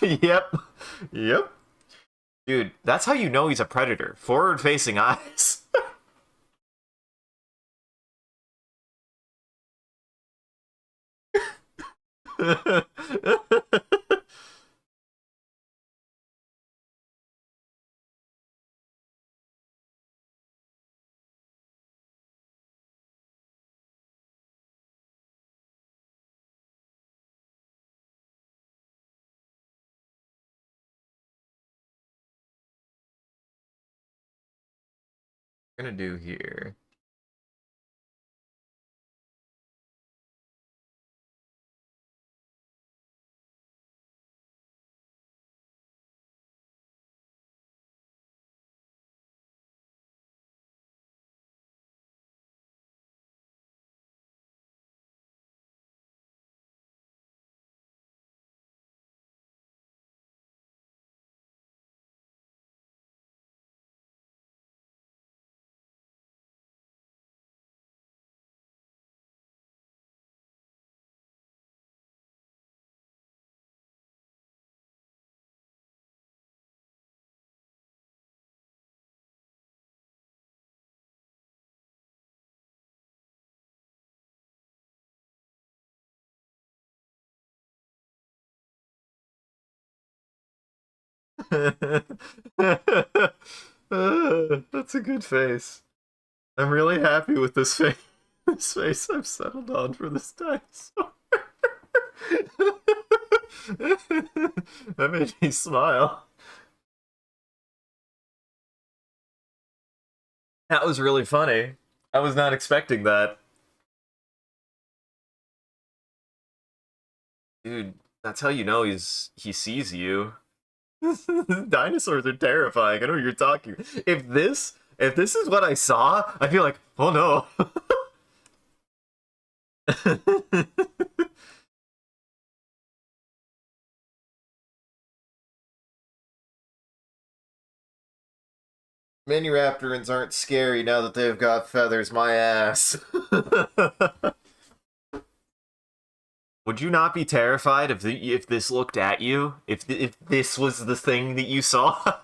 Yep. Yep. Dude, that's how you know he's a predator. Forward facing eyes. Gonna do here. That's a good face. I'm really happy with this face. This face I've settled on for this dinosaur. That made me smile. That was really funny. I was not expecting that. Dude, that's how you know he sees you. Dinosaurs are terrifying. I know what you're talking. If this is what I saw, I feel like, oh no. Manuraptorans aren't scary now that they've got feathers, my ass. Would you not be terrified if this looked at you? If this was the thing that you saw?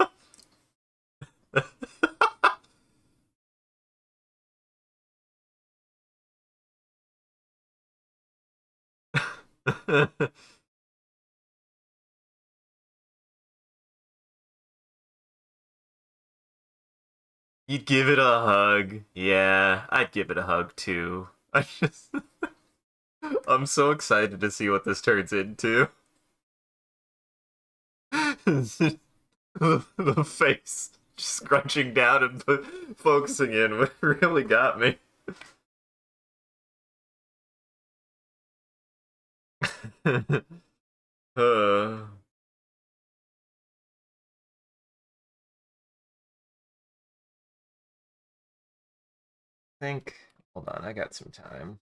You'd give it a hug. Yeah, I'd give it a hug too. I'm so excited to see what this turns into. The face just scrunching down and focusing in what really got me. I think. Hold on, I got some time.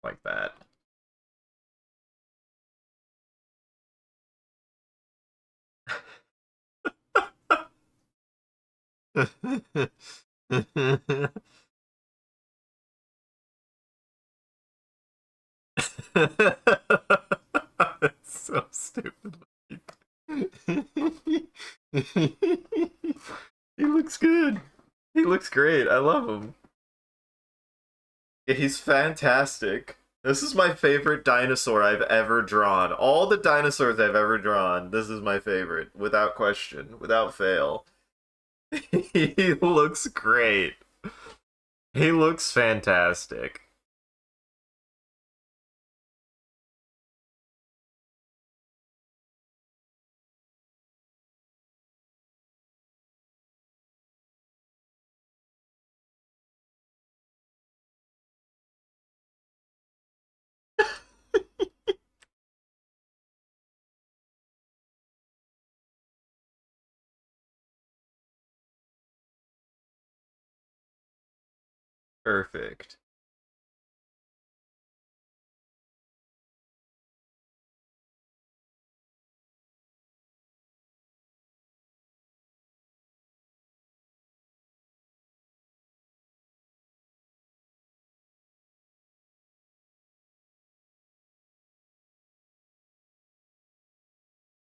Like that. That's so stupid. He looks good. He looks great. I love him. Yeah, he's fantastic. This is my favorite dinosaur I've ever drawn. All the dinosaurs I've ever drawn, this is my favorite, without question, without fail. He looks great. He looks fantastic. Perfect.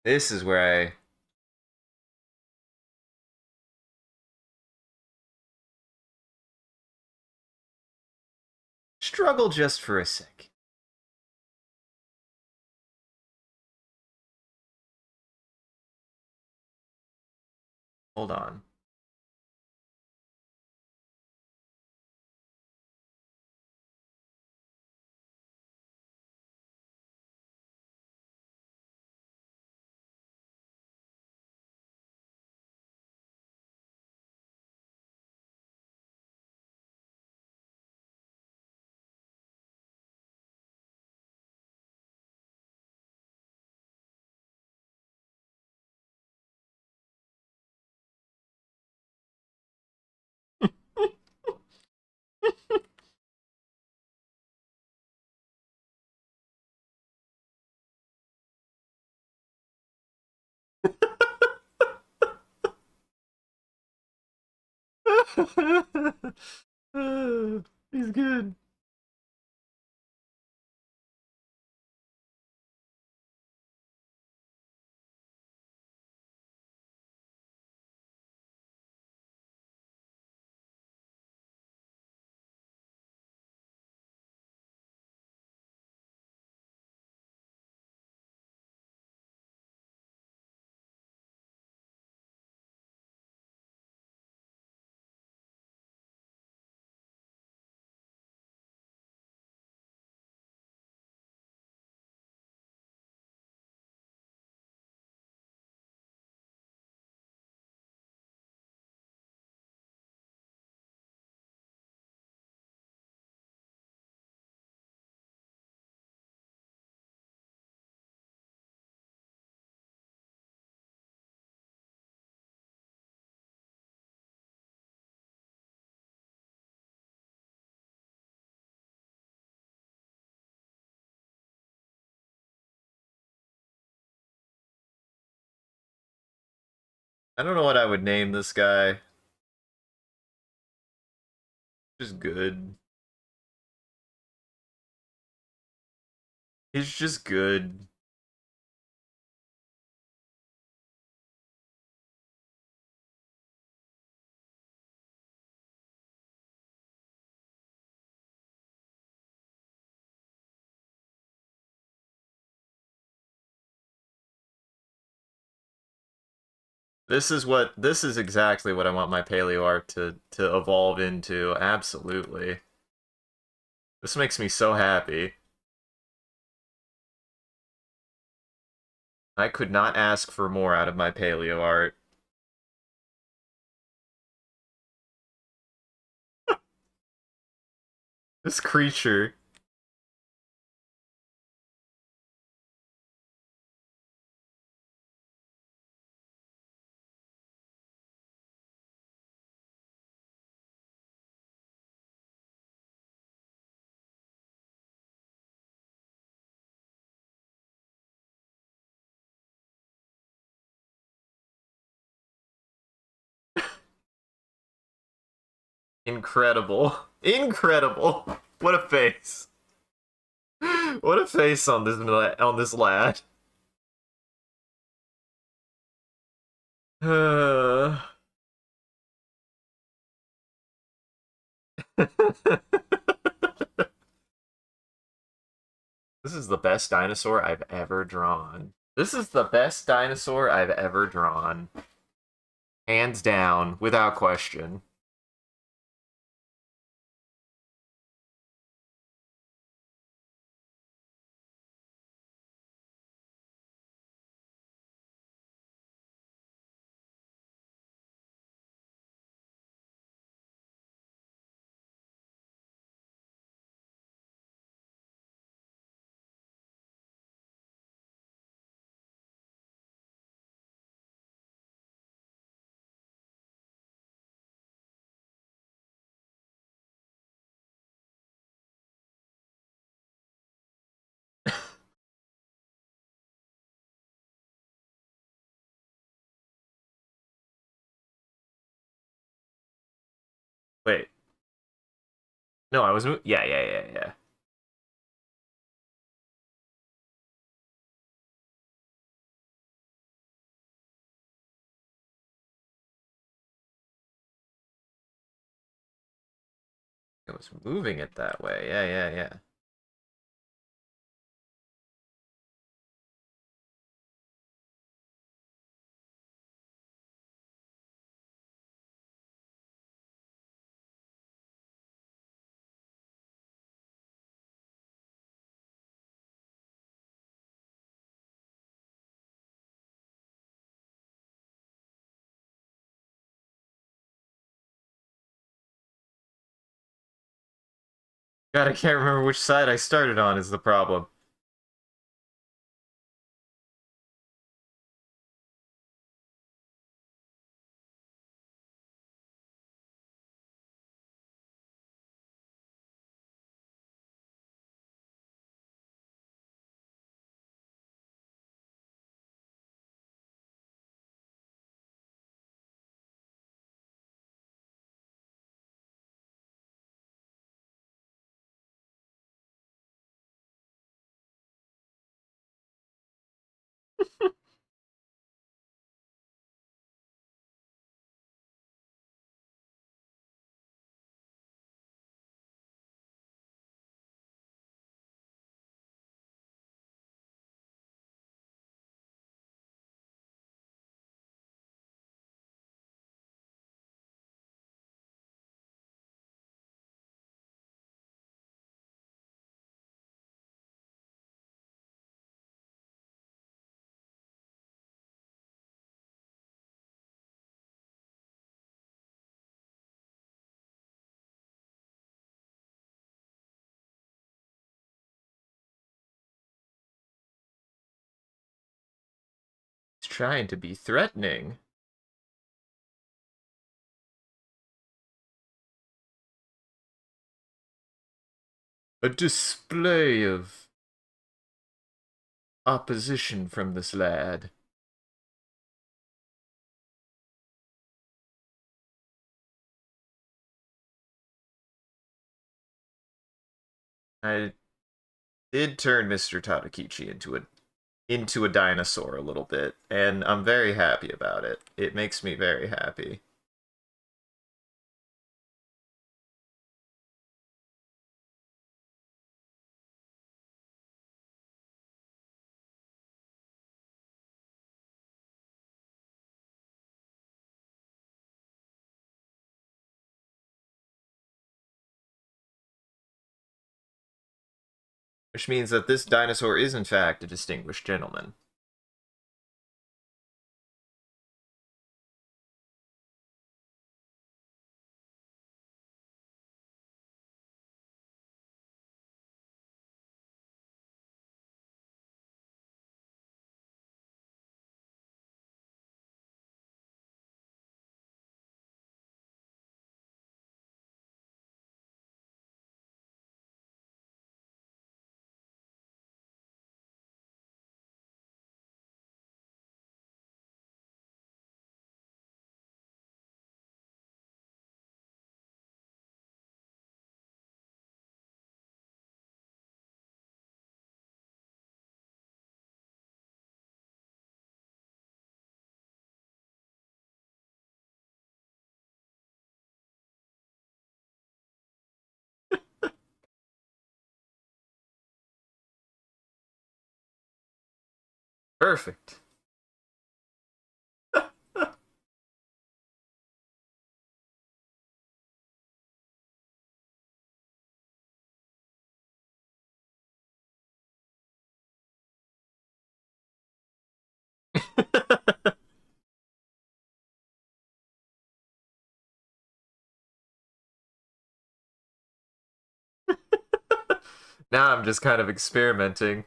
This is where I struggle just for a sec. Hold on. He's good. I don't know what I would name this guy. Just good. He's just good. This is exactly what I want my paleo art to evolve into. Absolutely. This makes me so happy. I could not ask for more out of my paleo art. This creature. Incredible. Incredible. What a face. What a face on this lad. This is the best dinosaur I've ever drawn. This is the best dinosaur I've ever drawn. Hands down, without question. Wait. No, I was yeah, yeah, yeah, yeah. I was moving it that way. Yeah, yeah, yeah. God, I can't remember which side I started on is the problem. It's trying to be threatening. A display of opposition from this lad. I did turn Mr. Tadakichi into a dinosaur a little bit, and I'm very happy about it. It makes me very happy. Which means that this dinosaur is in fact a distinguished gentleman. Perfect. Now I'm just kind of experimenting.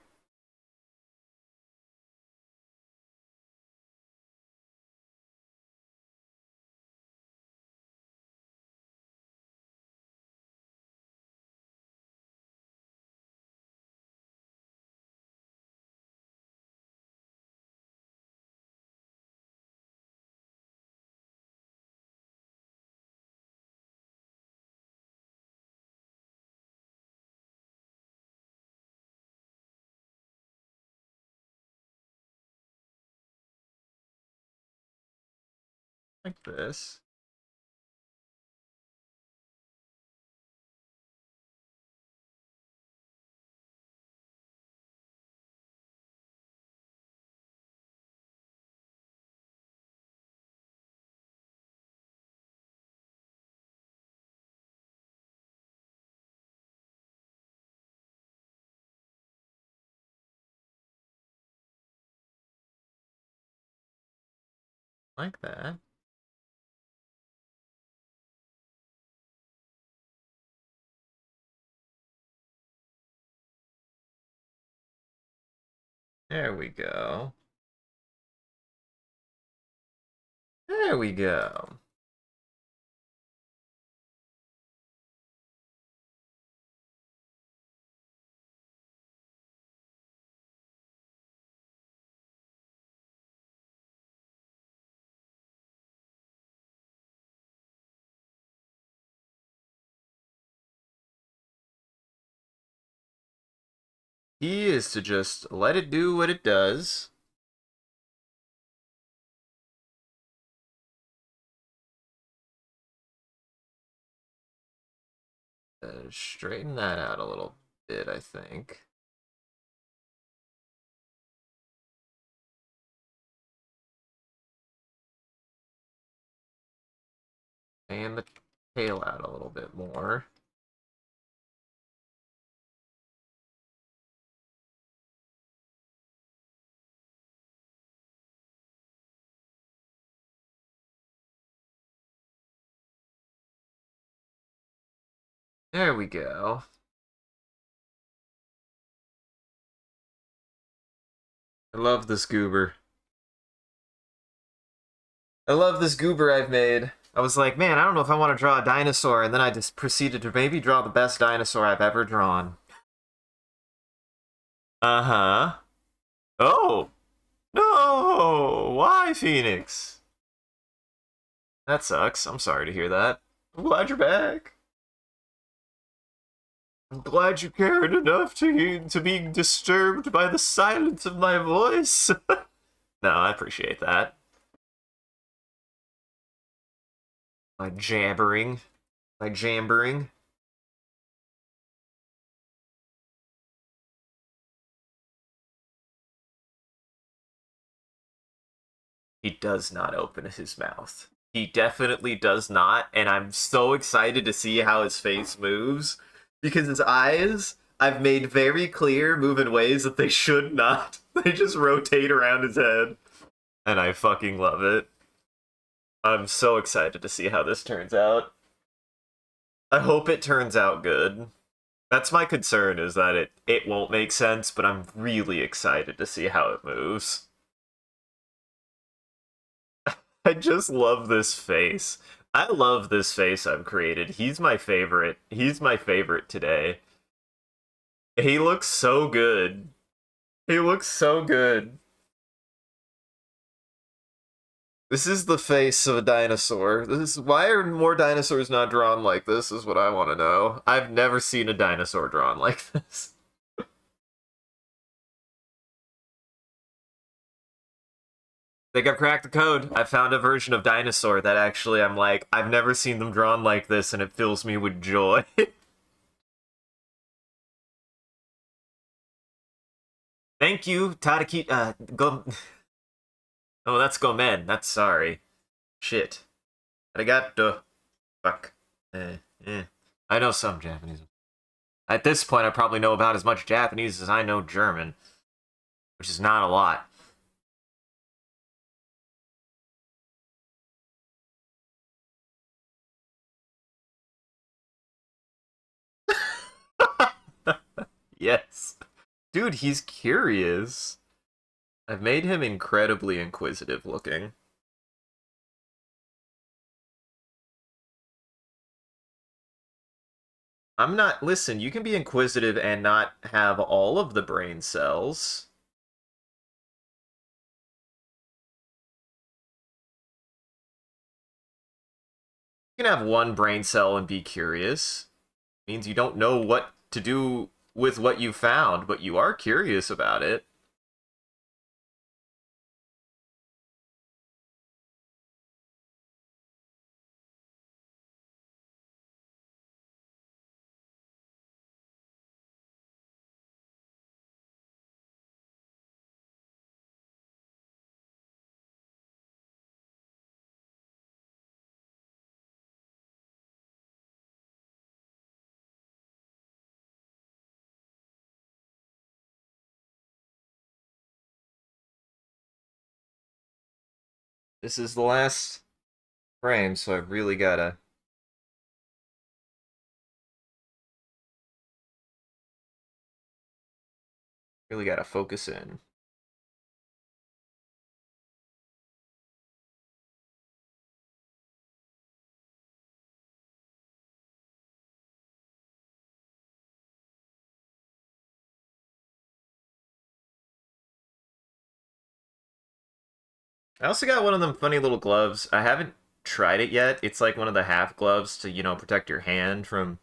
Like this. Like that. There we go. There we go. Key is to just let it do what it does. Straighten that out a little bit, I think. And the tail out a little bit more. There we go. I love this goober. I love this goober I've made. I was like, man, I don't know if I want to draw a dinosaur, and then I just proceeded to maybe draw the best dinosaur I've ever drawn. Uh-huh. Oh! No! Why, Phoenix? That sucks. I'm sorry to hear that. I'm glad you're back. I'm glad you cared enough to be disturbed by the silence of my voice. No, I appreciate that. My jabbering. My jambering. He does not open his mouth. He definitely does not, and I'm so excited to see how his face moves because his eyes, I've made very clear, move in ways that they should not. They just rotate around his head, and I fucking love it. I'm so excited to see how this turns out. I hope it turns out good. That's my concern, is that it won't make sense, but I'm really excited to see how it moves. I just love this face. I love this face I've created. He's my favorite. He's my favorite today. He looks so good. He looks so good. This is the face of a dinosaur. This is why are more dinosaurs not drawn like this is what I want to know. I've never seen a dinosaur drawn like this. Think I've cracked the code. I found a version of dinosaur that actually I'm like, I've never seen them drawn like this and it fills me with joy. Thank you, Tadaki. Go. Oh, that's Gomen. That's sorry. Shit. Arigato. Fuck. Eh. I know some Japanese. At this point, I probably know about as much Japanese as I know German, which is not a lot. Yes. Dude, he's curious. I've made him incredibly inquisitive looking. I'm not. Listen, you can be inquisitive and not have all of the brain cells. You can have one brain cell and be curious. It means you don't know what to do with what you found, but you are curious about it. This is the last frame, so I've really gotta focus in. I also got one of them funny little gloves. I haven't tried it yet. It's like one of the half gloves to, protect your hand from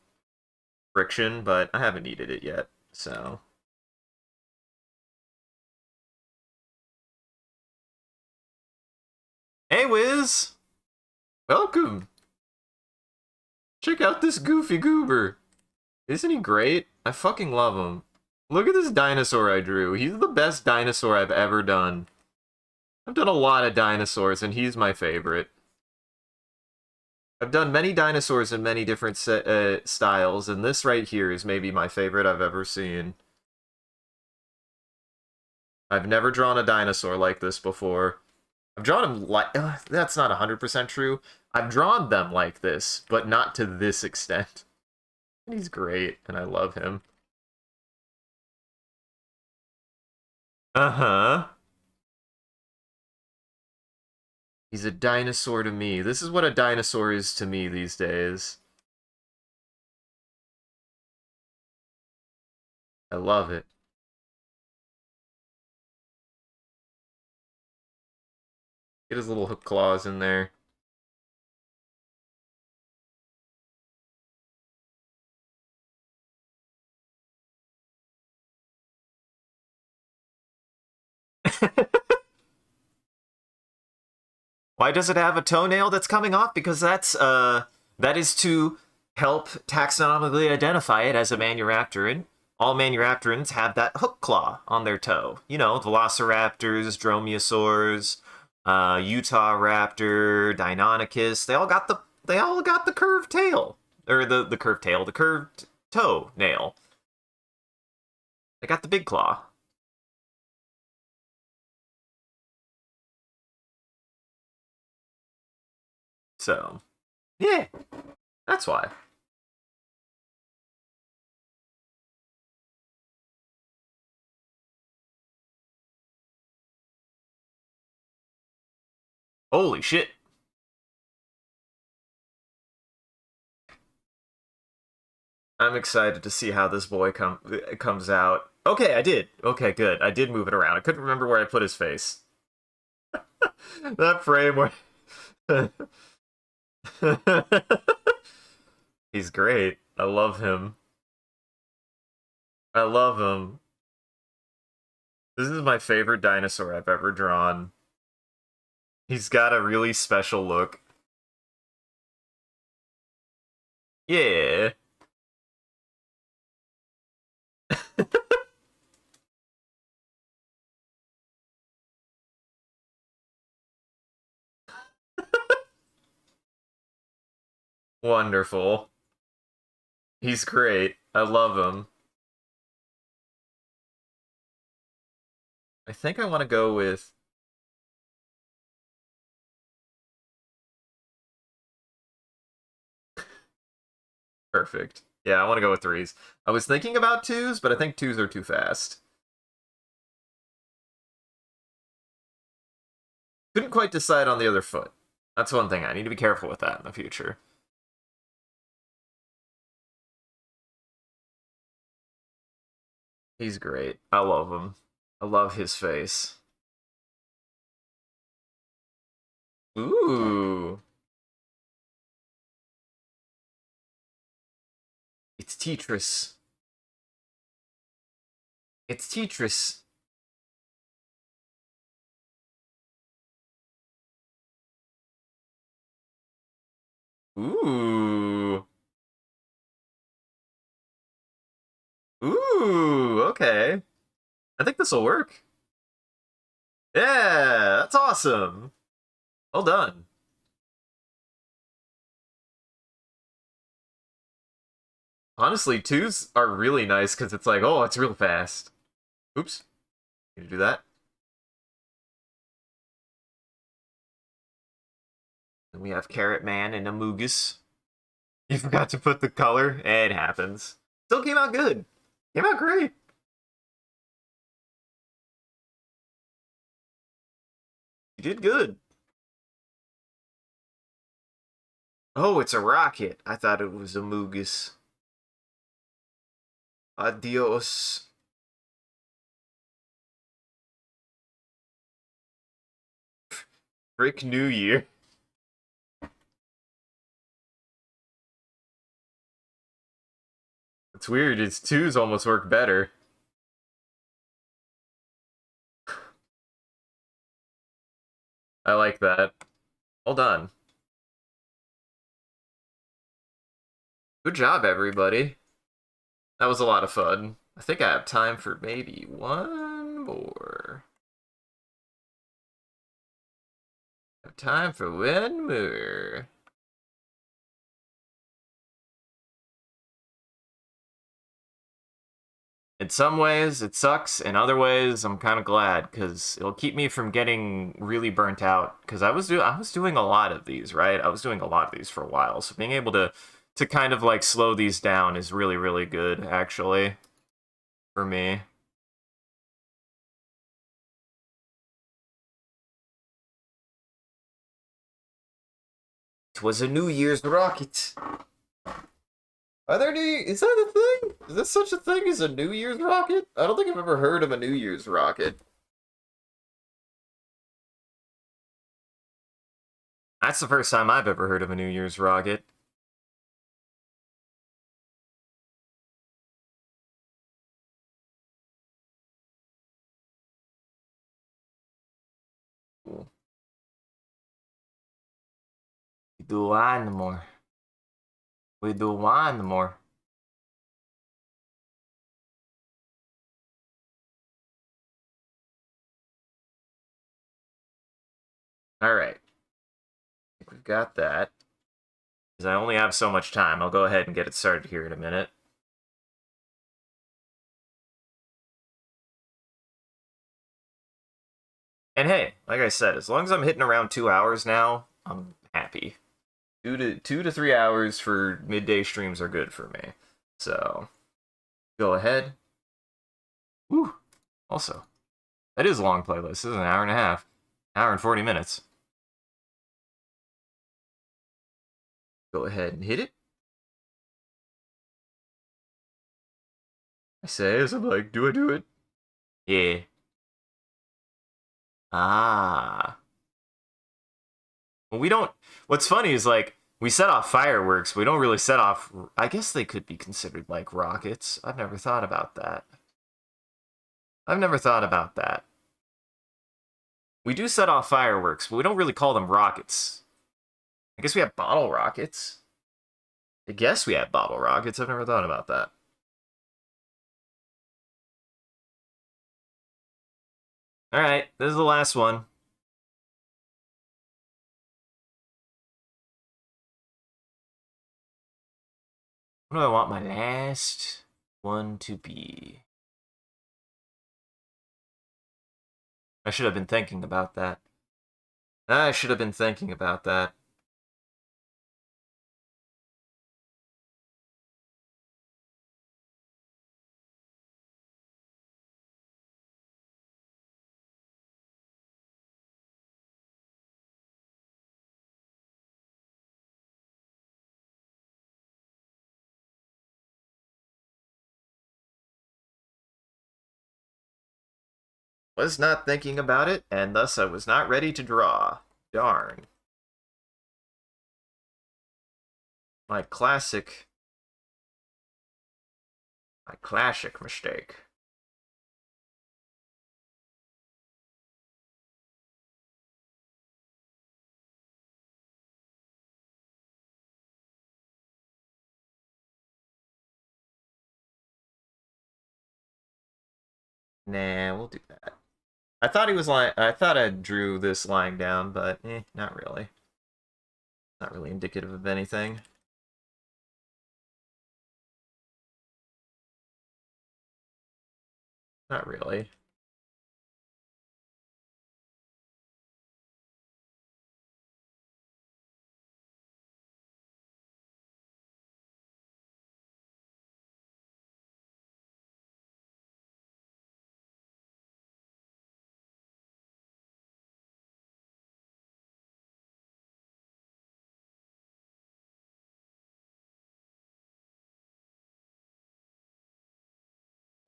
friction, but I haven't needed it yet. So, hey Wiz, welcome. Check out this goofy goober. Isn't he great? I fucking love him. Look at this dinosaur I drew. He's the best dinosaur I've ever done. I've done a lot of dinosaurs, and he's my favorite. I've done many dinosaurs in many different styles, and this right here is maybe my favorite I've ever seen. I've never drawn a dinosaur like this before. I've drawn them like... that's not 100% true. I've drawn them like this, but not to this extent. And he's great, and I love him. Uh-huh. He's a dinosaur to me. This is what a dinosaur is to me these days. I love it. Get his little hook claws in there. Why does it have a toenail that's coming off? Because that is to help taxonomically identify it as a manuraptorid. All manuraptorans have that hook claw on their toe. You know, velociraptors, dromaeosaurs, Utah raptor, Deinonychus. They all got the curved tail. Or the curved tail, the curved toe nail. They got the big claw. So, yeah, that's why. Holy shit. I'm excited to see how this boy comes out. Okay, I did. Okay, good. I did move it around. I couldn't remember where I put his face. That frame where he's great. I love him. I love him. This is my favorite dinosaur I've ever drawn. He's got a really special look. Yeah. Wonderful. He's great. I love him. I think I want to go with perfect. Yeah, I want to go with threes. I was thinking about twos, but I think twos are too fast. Couldn't quite decide on the other foot. That's one thing. I need to be careful with that in the future. He's great. I love him. I love his face. Ooh. It's Tetris. It's Tetris. Ooh. Ooh, okay. I think this will work. Yeah, that's awesome. Well done. Honestly, twos are really nice because it's like, oh, it's real fast. Oops. Need to do that. And we have Carrot Man and Amogus. You forgot to put the color. It happens. Still came out good. Came out great. You did good. Oh, it's a rocket. I thought it was Amogus. Adios. Frick New Year. It's weird. Its twos almost work better. I like that. Well done. Good job, everybody. That was a lot of fun. I think I have time for maybe one more. I have time for one more. In some ways, it sucks. In other ways, I'm kind of glad because it'll keep me from getting really burnt out. Because I was doing a lot of these, right? I was doing a lot of these for a while, so being able to kind of like slow these down is really really good actually for me. It was a New Year's rocket. Are there new? Is that a thing? Is there such a thing as a New Year's rocket? I don't think I've ever heard of a New Year's rocket. That's the first time I've ever heard of a New Year's rocket. We do one more. We do one more. All right. I think we've got that. Because I only have so much time. I'll go ahead and get it started here in a minute. And hey, like I said, as long as I'm hitting around 2 hours now, I'm happy. 2 to 3 hours for midday streams are good for me. So go ahead. Woo. Also, that is a long playlist. This is an hour and a half. Hour and 40 minutes. Go ahead and hit it. I say as I'm like, do I do it? Yeah. Ah. Well, we don't. What's funny is like we set off fireworks. We don't really set off. I guess they could be considered like rockets. I've never thought about that. I've never thought about that. We do set off fireworks, but we don't really call them rockets. I guess we have bottle rockets. I guess we have bottle rockets. I've never thought about that. All right, this is the last one. What do I want my last one to be? I should have been thinking about that. I should have been thinking about that. Was not thinking about it, and thus I was not ready to draw. Darn. My classic mistake. Nah, we'll do that. I thought he was lying. I thought I drew this lying down, but not really. Not really indicative of anything. Not really.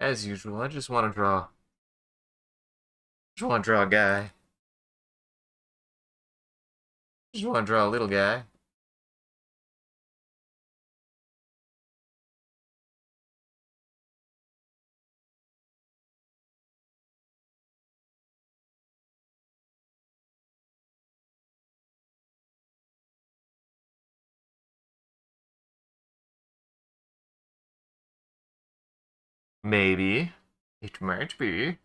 As usual, I just want to draw. Just want to draw a guy. Just want to draw a little guy. Maybe. It might be.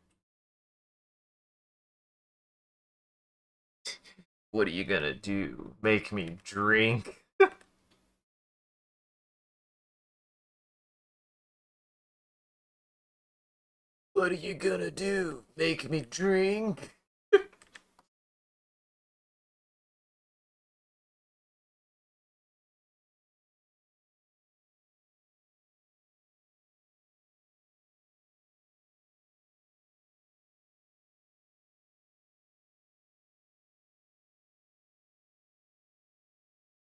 What are you gonna do? Make me drink? What are you gonna do? Make me drink?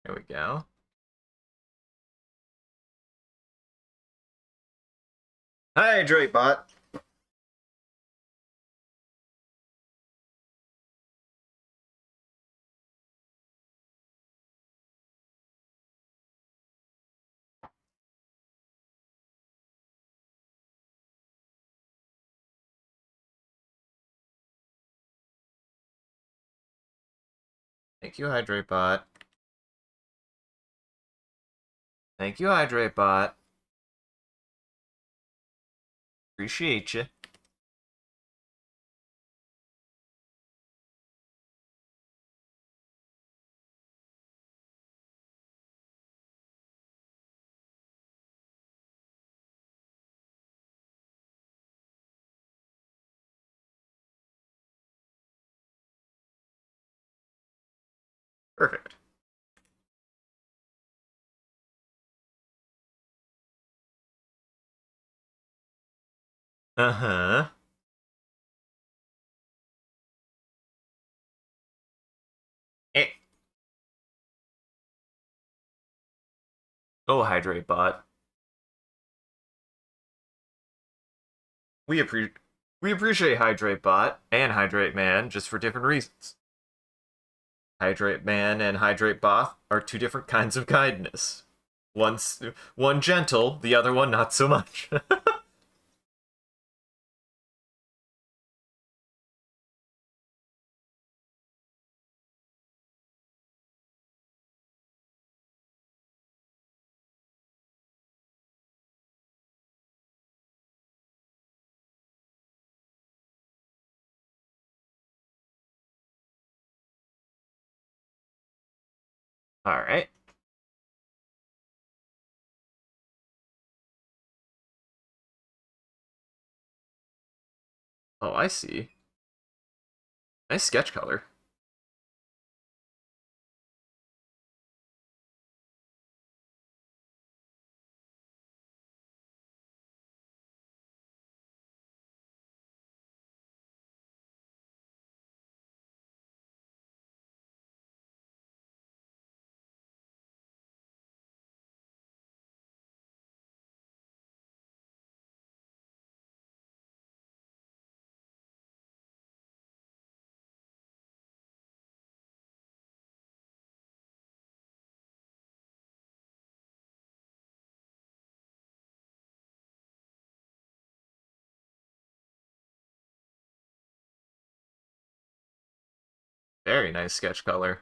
There we go. Hydrate bot. Thank you, Hydrate Bot. Thank you, Hydrate Bot. Appreciate you. Perfect. Uh-huh. Eh. Oh, Hydrate Bot. We appre we appreciate Hydrate Bot and Hydrate Man just for different reasons. Hydrate Man and Hydrate Bot are two different kinds of kindness. One's one gentle, the other one not so much. All right. Oh, I see. Nice sketch color. Very nice sketch color.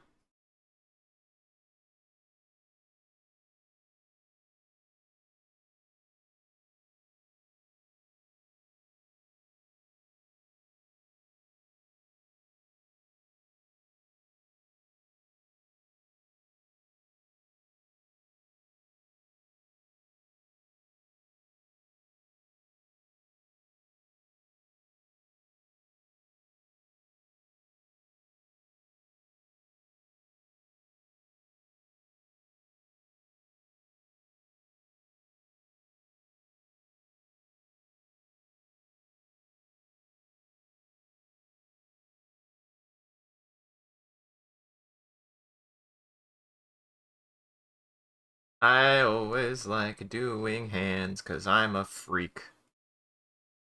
I always like doing hands because I'm a freak.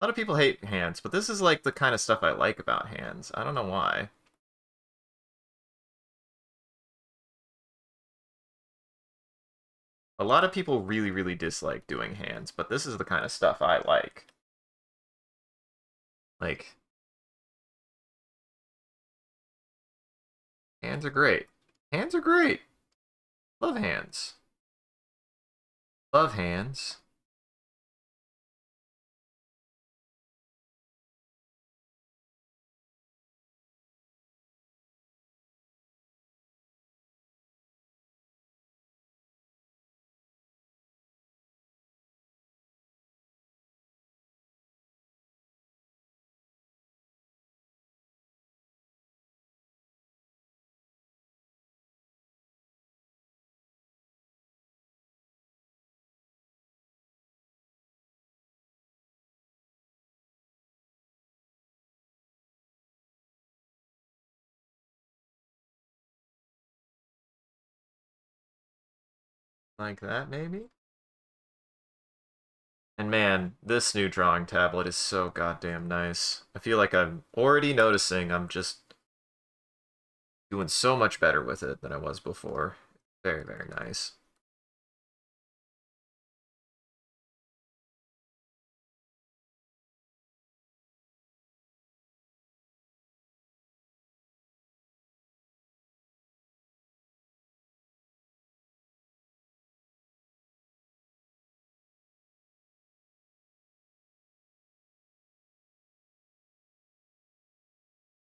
A lot of people hate hands, but this is like the kind of stuff I like about hands. I don't know why. A lot of people really, really dislike doing hands, but this is the kind of stuff I like. Like, hands are great. Hands are great. Love hands. Love hands. Like that, maybe? And man, this new drawing tablet is so goddamn nice. I feel like I'm already noticing I'm just doing so much better with it than I was before. Very, very nice.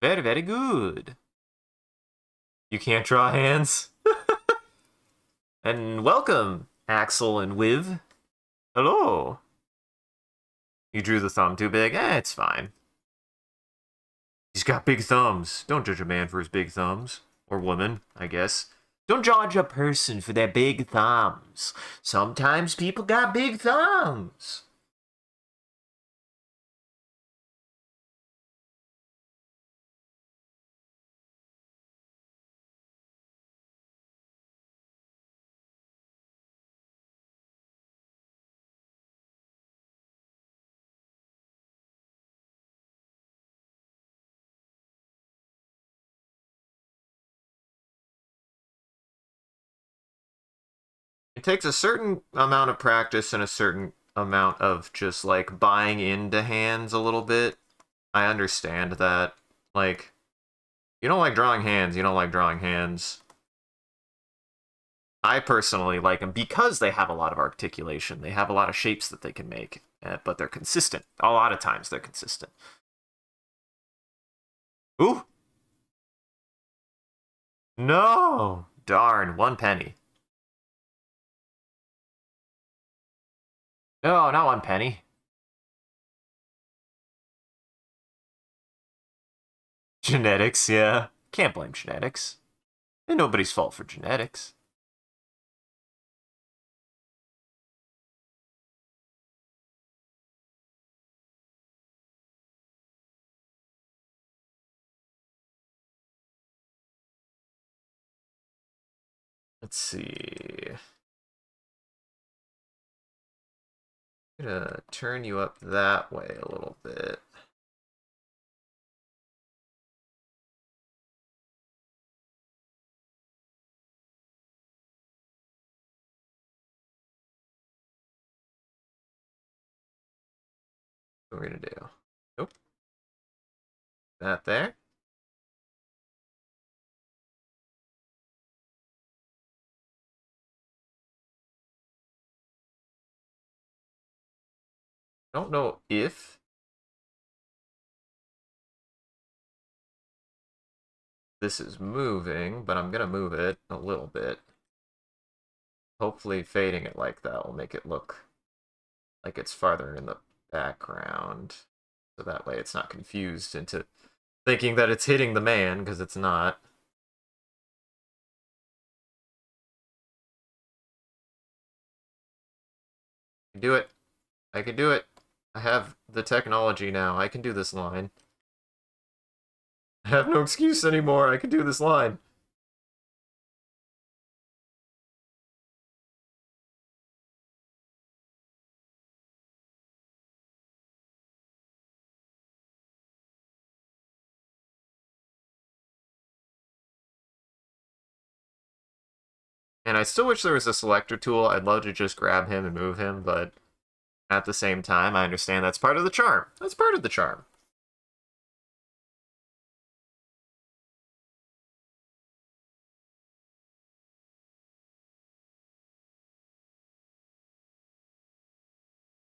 Very, very good. You can't draw hands? And welcome, Axel and Wiv. Hello. You drew the thumb too big? It's fine. He's got big thumbs. Don't judge a man for his big thumbs. Or woman, I guess. Don't judge a person for their big thumbs. Sometimes people got big thumbs. It takes a certain amount of practice and a certain amount of just like buying into hands a little bit. I understand that. Like, you don't like drawing hands, you don't like drawing hands. I personally like them because they have a lot of articulation. They have a lot of shapes that they can make, but they're consistent. A lot of times they're consistent. Ooh! No! Darn, 1 penny. No, not 1 penny. Genetics, yeah. Can't blame genetics. And nobody's fault for genetics. Let's see. I'm gonna turn you up that way a little bit. What we're gonna do? Nope. That there. Don't know if this is moving, but I'm gonna move it a little bit. Hopefully fading it like that will make it look like it's farther in the background. So that way it's not confused into thinking that it's hitting the man, because it's not. I can do it. I can do it. I have the technology now. I can do this line. I have no excuse anymore. I can do this line. And I still wish there was a selector tool. I'd love to just grab him and move him, but at the same time, I understand that's part of the charm. That's part of the charm.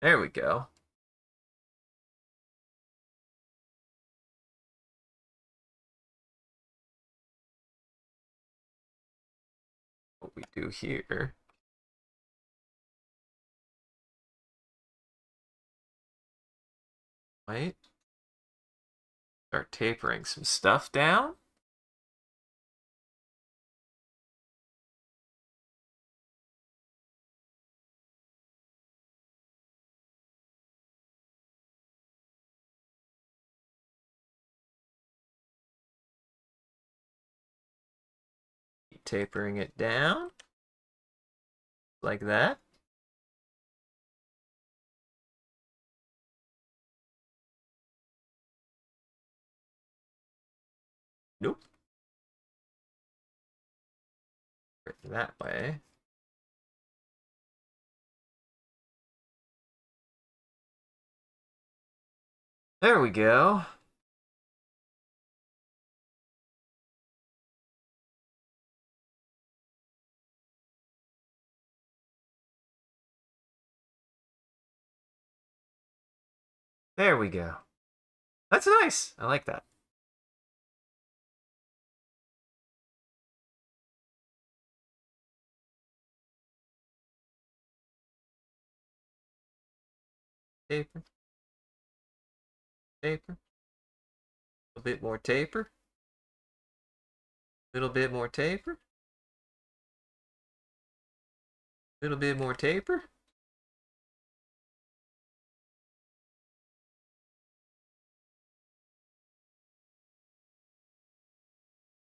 There we go. What we do here. Wait. Start tapering some stuff down. Tapering it down. Like that. Nope. That way. There we go. There we go. That's nice. I like that. Taper. Taper. A bit more taper. Little bit more taper. Little bit more taper.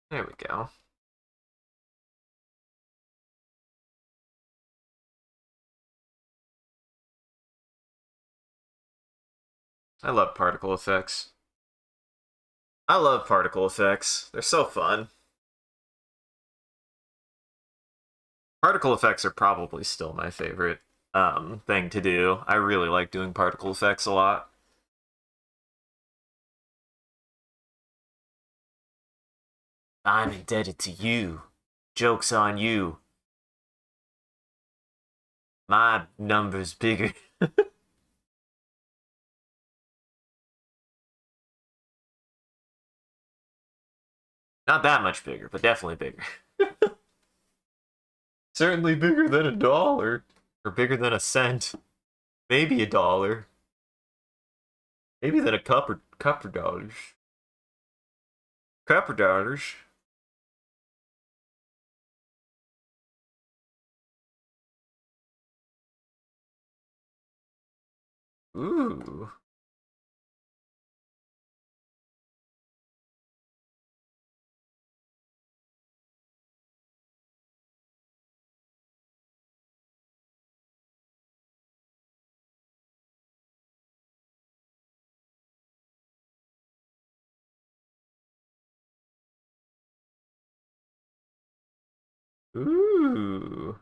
There we go. I love particle effects. I love particle effects. They're so fun. Particle effects are probably still my favorite thing to do. I really like doing particle effects a lot. I'm indebted to you. Joke's on you. My number's bigger. Not that much bigger, but definitely bigger. Certainly bigger than a dollar. Or bigger than a cent. Maybe a dollar. Maybe than a couple dollars. Couple dollars. Ooh. Ooh.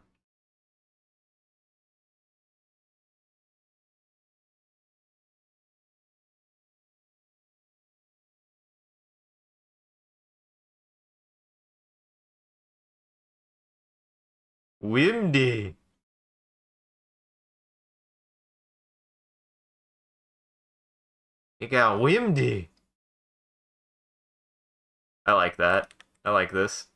Windy. It got windy. I like that. I like this.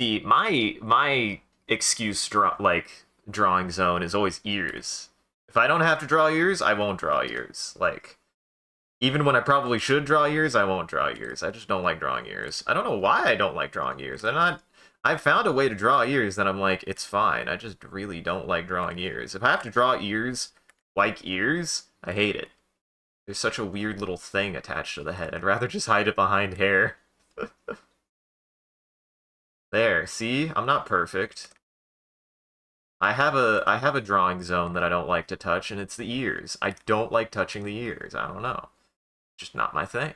See, my excuse drawing zone is always ears. If I don't have to draw ears, I won't draw ears. Like even when I probably should draw ears, I won't draw ears. I just don't like drawing ears. I don't know why I don't like drawing ears. They're not. I've found a way to draw ears that I'm like, it's fine. I just really don't like drawing ears. If I have to draw ears, like ears, I hate it. There's such a weird little thing attached to the head. I'd rather just hide it behind hair. There, see? I'm not perfect. I have a drawing zone that I don't like to touch, and it's the ears. I don't like touching the ears. I don't know. Just not my thing.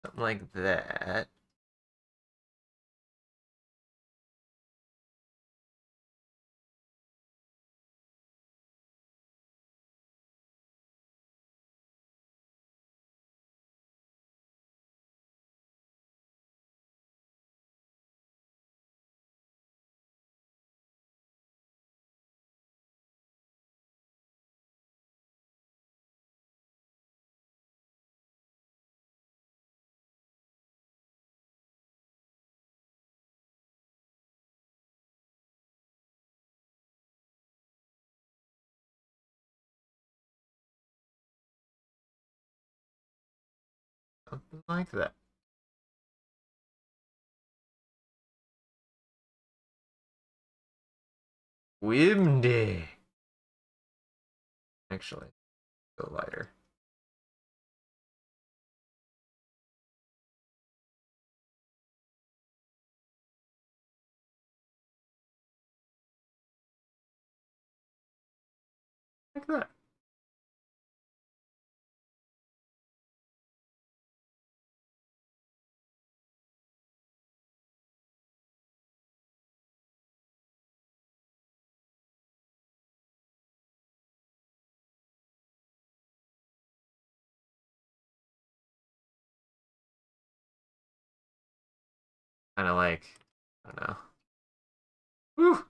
Something like that. Something like that. Windy. Actually, go lighter. Like that. Kind of like, I don't know. Whew.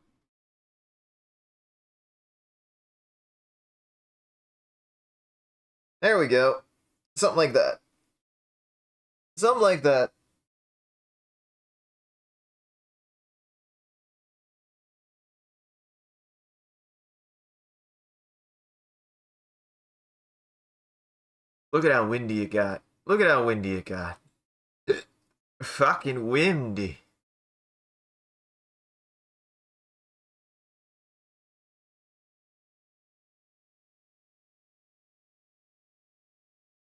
There we go. Something like that. Something like that. Look at how windy it got. Look at how windy it got. Fucking windy.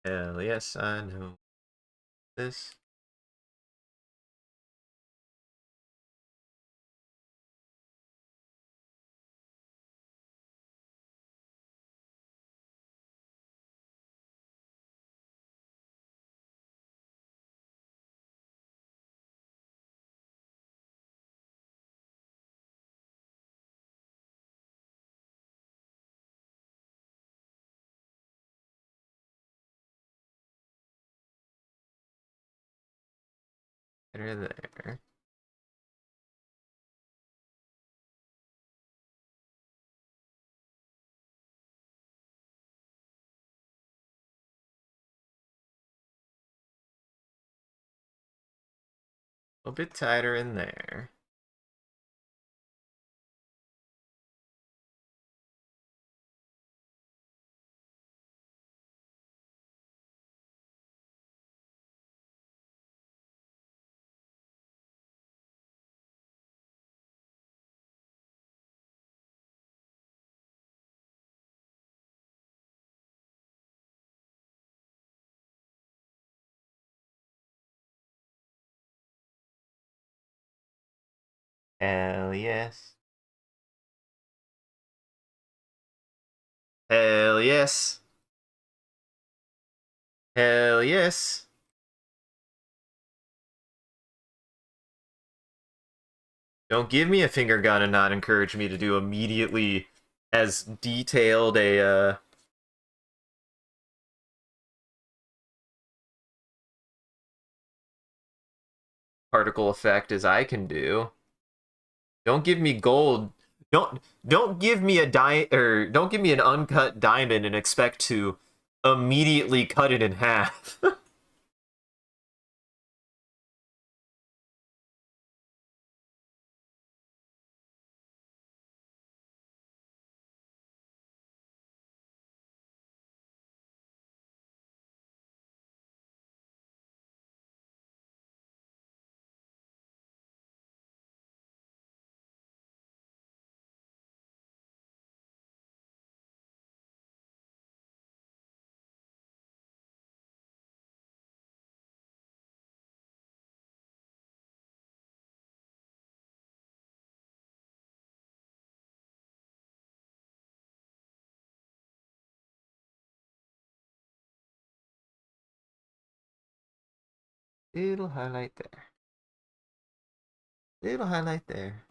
Hell yes, I know this. Right there. A little bit tighter in there. Hell yes. Hell yes. Hell yes. Don't give me a finger gun and not encourage me to do immediately as detailed a particle effect as I can do. Don't give me gold. Don't give me a don't give me an uncut diamond and expect to immediately cut it in half. Little highlight there. Little highlight there.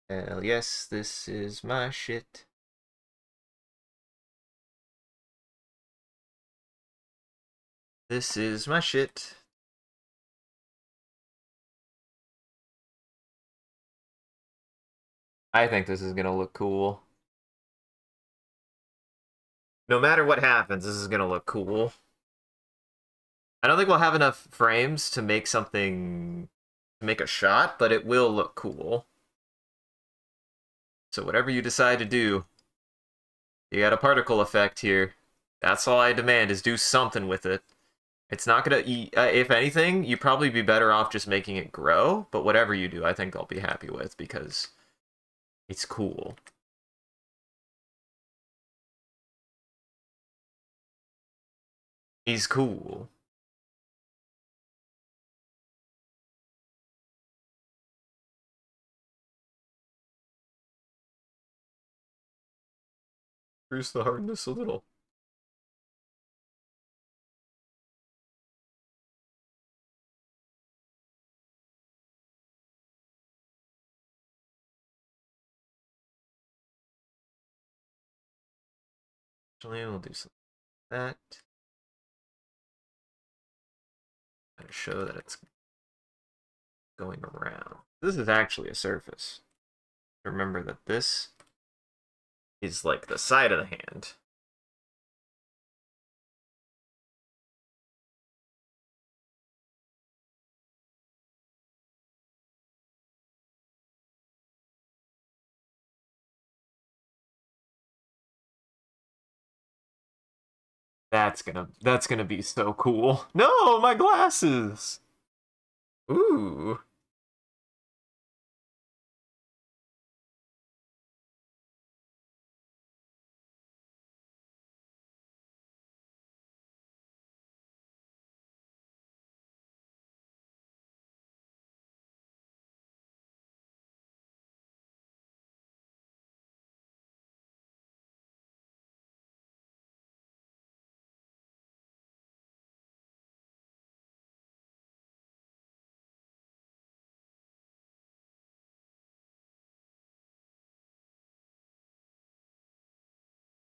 Hell yes, this is my shit. This is my shit. I think this is gonna look cool. No matter what happens, this is gonna look cool. I don't think we'll have enough frames to make something, to make a shot, but it will look cool. So whatever you decide to do, you got a particle effect here. That's all I demand, is do something with it. It's not gonna eat. If anything, you'd probably be better off just making it grow. But whatever you do, I think I'll be happy with because it's cool. He's cool. Increase the hardness a little. Actually, we'll do something like that. To show that it's going around. This is actually a surface. Remember that this is like the side of the hand. That's gonna be so cool. No, my glasses. Ooh.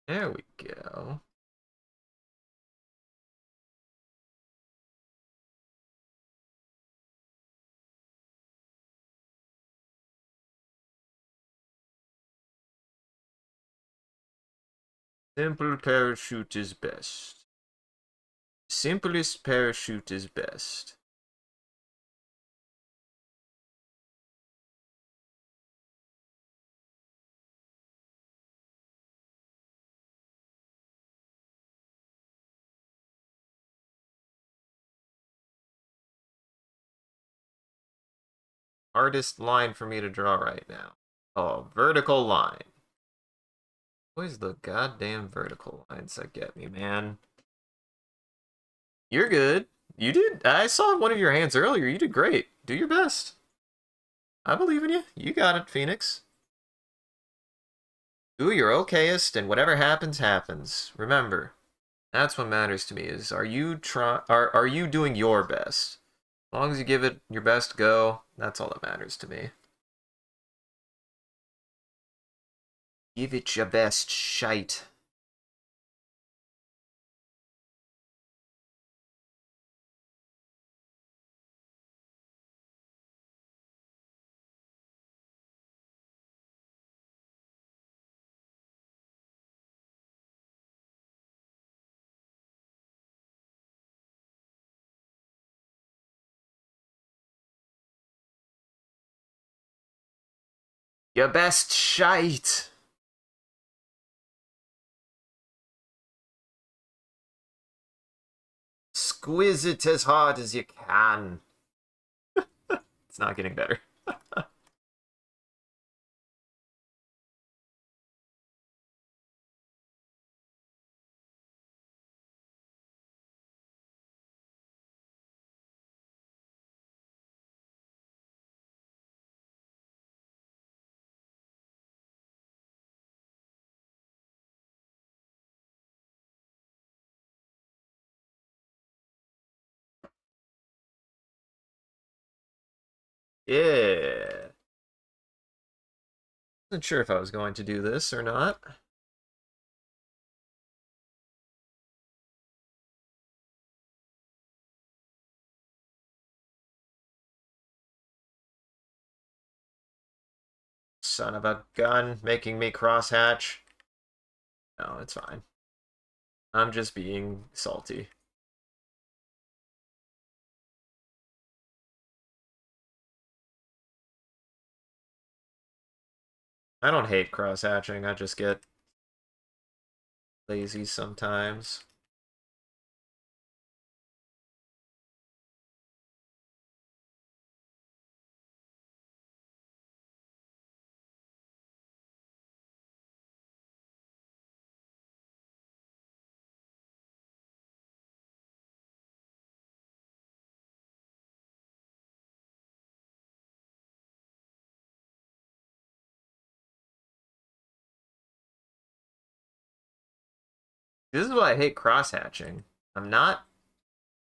There we go. Simple parachute is best. Simplest parachute is best. Hardest line for me to draw right now. Oh, vertical line. Always the goddamn vertical lines that get me, man. You're good. You did. I saw one of your hands earlier. You did great. Do your best. I believe in you. You got it, Phoenix. Do your okayest, and whatever happens, happens. Remember, that's what matters to me. Is are you doing your best? As long as you give it your best go, that's all that matters to me. Give it your best shite. Your best shite. Squeeze it as hard as you can. It's not getting better. Yeah. Wasn't sure if I was going to do this or not. Son of a gun, making me crosshatch. No, it's fine. I'm just being salty. I don't hate cross-hatching, I just get lazy sometimes. This is why I hate cross-hatching. I'm not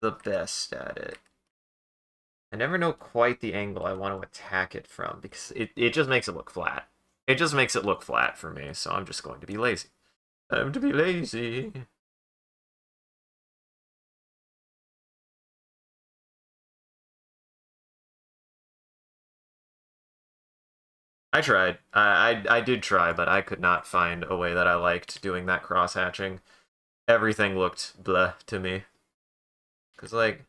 the best at it. I never know quite the angle I want to attack it from because it just makes it look flat. It just makes it look flat for me, so I'm just going to be lazy. Time to be lazy. I tried. I did try, but I could not find a way that I liked doing that cross-hatching. Everything looked bleh to me. Because, like,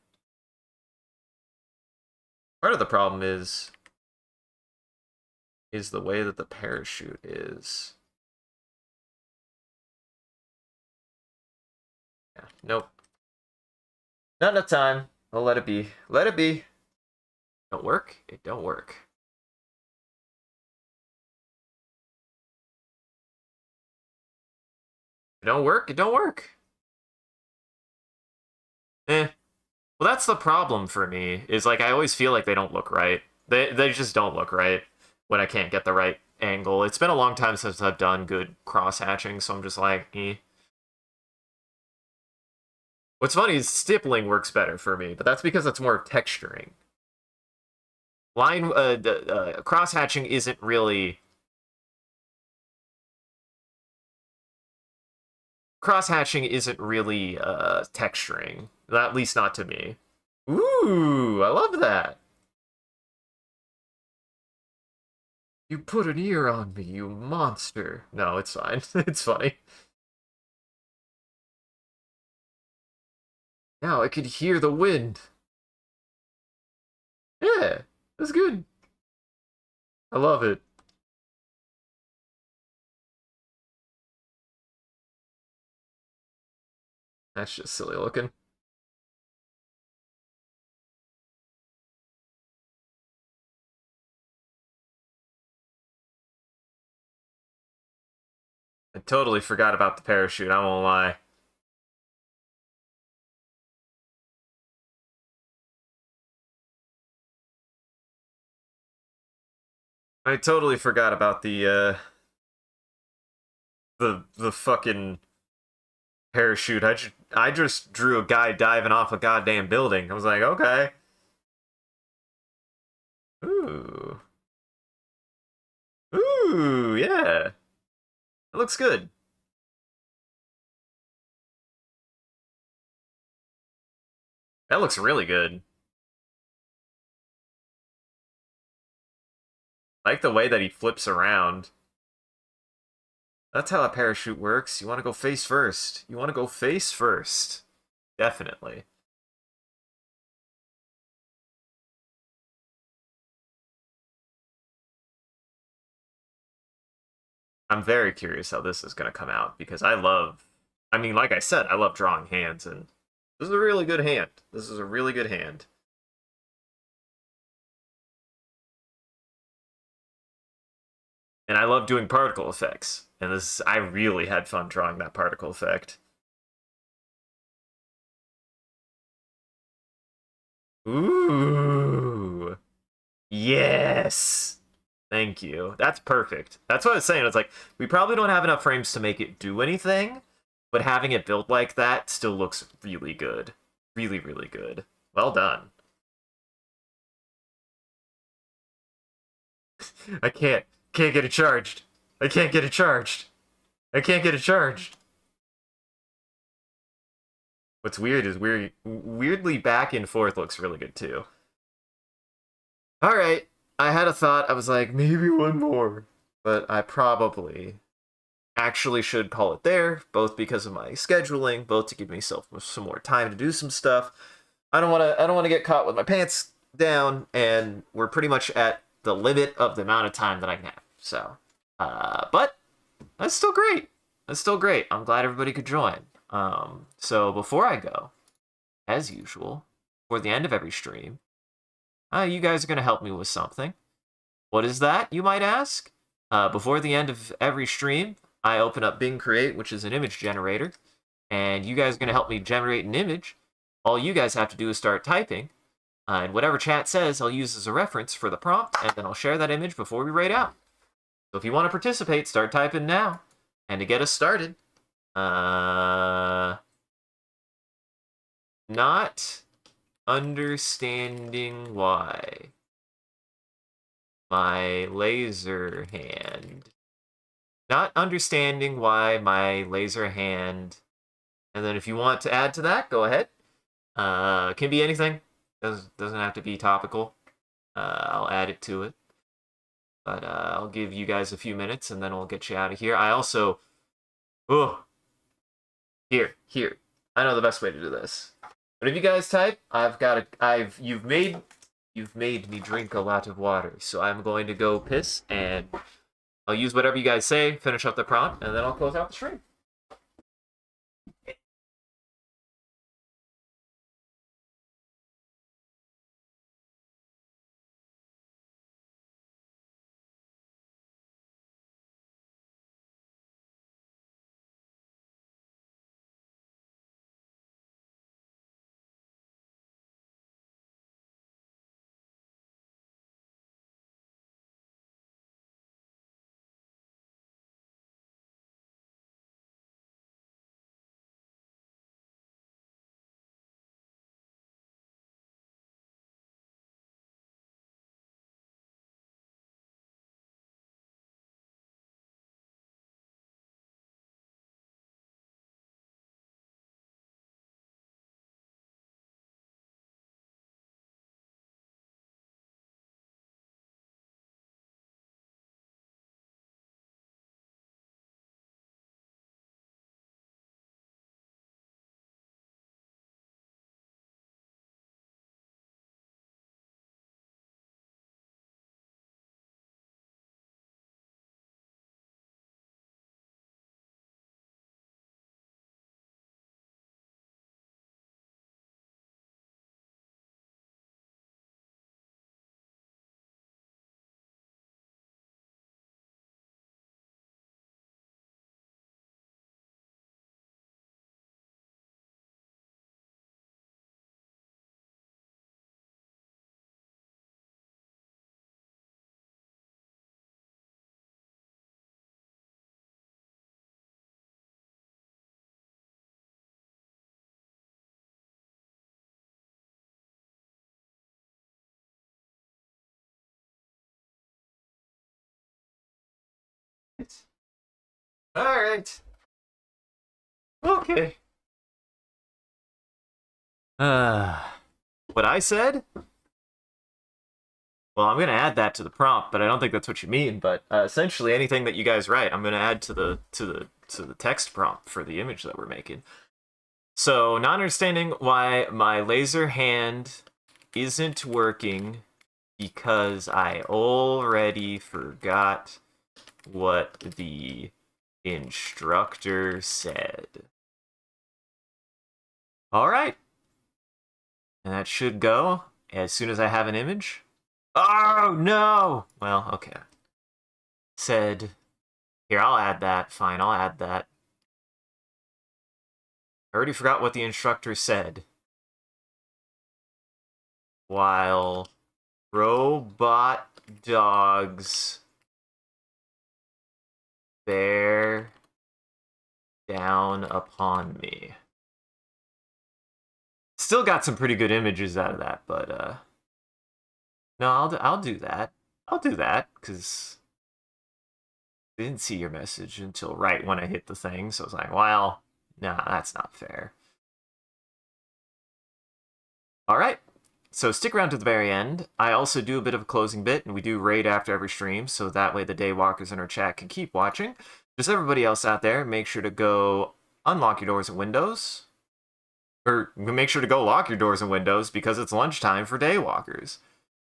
part of the problem is the way that the parachute is. Yeah, nope. Not enough time. I'll let it be. Let it be. Don't work? It don't work. It don't work? It don't work. Eh. Well, that's the problem for me, is like I always feel like they don't look right. They just don't look right when I can't get the right angle. It's been a long time since I've done good cross-hatching, so I'm just like, eh. What's funny is stippling works better for me, but that's because it's more texturing. Line cross-hatching isn't really texturing. At least not to me. Ooh, I love that. You put an ear on me, you monster. No, it's fine. It's funny. Now I could hear the wind. Yeah, that's good. I love it. That's just silly looking. I totally forgot about the parachute, I won't lie. I totally forgot about the fucking parachute. I just drew a guy diving off a goddamn building. I was like, okay. Ooh. Ooh, yeah. It looks good. That looks really good. I like the way that he flips around. That's how a parachute works. You want to go face first. You want to go face first. Definitely. I'm very curious how this is going to come out because I mean, like I said, I love drawing hands, and this is a really good hand. This is a really good hand. And I love doing particle effects. And I really had fun drawing that particle effect. Ooh. Yes. Thank you. That's perfect. That's what I was saying. It's like, we probably don't have enough frames to make it do anything, but having it built like that still looks really good. Really, really good. Well done. I can't get it charged. I can't get it charged. I can't get it charged. What's weird is weirdly back and forth looks really good too. All right, I had a thought. I was like, maybe one more, but I probably actually should call it there, both because of my scheduling, both to give myself some more time to do some stuff. I don't want to get caught with my pants down, and we're pretty much at the limit of the amount of time that I can have. So But that's still great. That's still great. I'm glad everybody could join. So before I go, as usual, for the end of every stream, you guys are going to help me with something. What is that, you might ask? Before the end of every stream, I open up Bing Create, which is an image generator, and you guys are going to help me generate an image. All you guys have to do is start typing, and whatever chat says, I'll use as a reference for the prompt, and then I'll share that image before we raid out. So if you want to participate, start typing now. And to get us started, not understanding why my laser hand. Not understanding why my laser hand. And then if you want to add to that, go ahead. Can be anything. Doesn't have to be topical. I'll add it to it. But I'll give you guys a few minutes, and then we'll get you out of here. I also... Oh! Here. I know the best way to do this. But if you guys type, you've made me drink a lot of water, so I'm going to go piss, and I'll use whatever you guys say, finish up the prompt, and then I'll close out the stream. Alright. Okay. What I said? Well, I'm gonna add that to the prompt, but I don't think that's what you mean. But essentially, anything that you guys write, I'm gonna add to the text prompt for the image that we're making. So, not understanding why my laser hand isn't working because I already forgot what the instructor said. All right. And that should go as soon as I have an image. Oh, no! Well, okay. Said, here, I'll add that. Fine, I'll add that. I already forgot what the instructor said. While robot dogs bear down upon me. Still got some pretty good images out of that, but no, I'll do that. I'll do that because I didn't see your message until right when I hit the thing, so I was like, well, nah, that's not fair. All right. So stick around to the very end. I also do a bit of a closing bit, and we do raid after every stream, so that way the daywalkers in our chat can keep watching. Just everybody else out there, make sure to go unlock your doors and windows. Or make sure to go lock your doors and windows because it's lunchtime for daywalkers.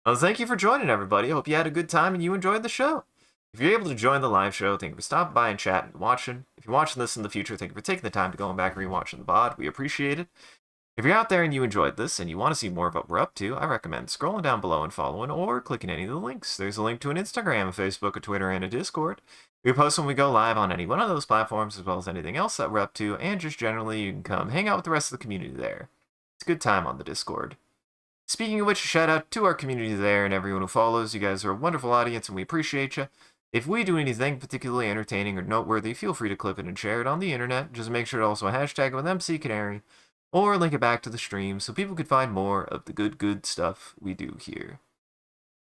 Well, thank you for joining, everybody. I hope you had a good time and you enjoyed the show. If you're able to join the live show, thank you for stopping by and chatting and watching. If you're watching this in the future, thank you for taking the time to go back and rewatching the VOD. We appreciate it. If you're out there and you enjoyed this and you want to see more of what we're up to, I recommend scrolling down below and following or clicking any of the links. There's a link to an Instagram, a Facebook, a Twitter, and a Discord. We post when we go live on any one of those platforms, as well as anything else that we're up to, and just generally you can come hang out with the rest of the community there. It's a good time on the Discord. Speaking of which, shout out to our community there and everyone who follows. You guys are a wonderful audience and we appreciate you. If we do anything particularly entertaining or noteworthy, feel free to clip it and share it on the internet. Just make sure to also hashtag it with MCCanary or link it back to the stream so people can find more of the good stuff we do here.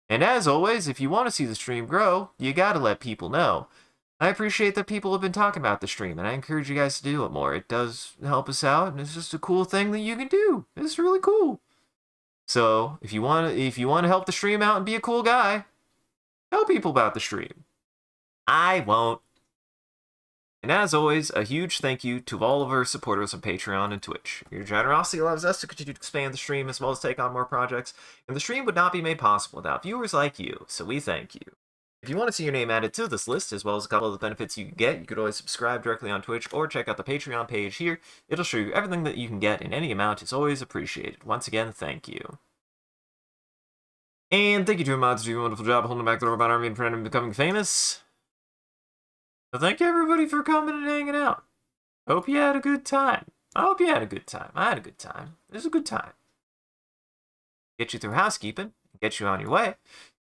And as always, if you want to see the stream grow, you gotta let people know. I appreciate that people have been talking about the stream, and I encourage you guys to do it more. It does help us out, and it's just a cool thing that you can do. It's really cool. So if you want to help the stream out and be a cool guy, tell people about the stream. I won't. And as always, a huge thank you to all of our supporters on Patreon and Twitch. Your generosity allows us to continue to expand the stream as well as take on more projects, and the stream would not be made possible without viewers like you, so we thank you. If you want to see your name added to this list, as well as a couple of the benefits you can get, you could always subscribe directly on Twitch or check out the Patreon page here. It'll show you everything that you can get, and any amount is always appreciated. Once again, thank you. And thank you to mods for doing a wonderful job holding back the robot army and preventing becoming famous. So thank you everybody for coming and hanging out. Hope you had a good time. I hope you had a good time. I had a good time. It was a good time. Get you through housekeeping, get you on your way.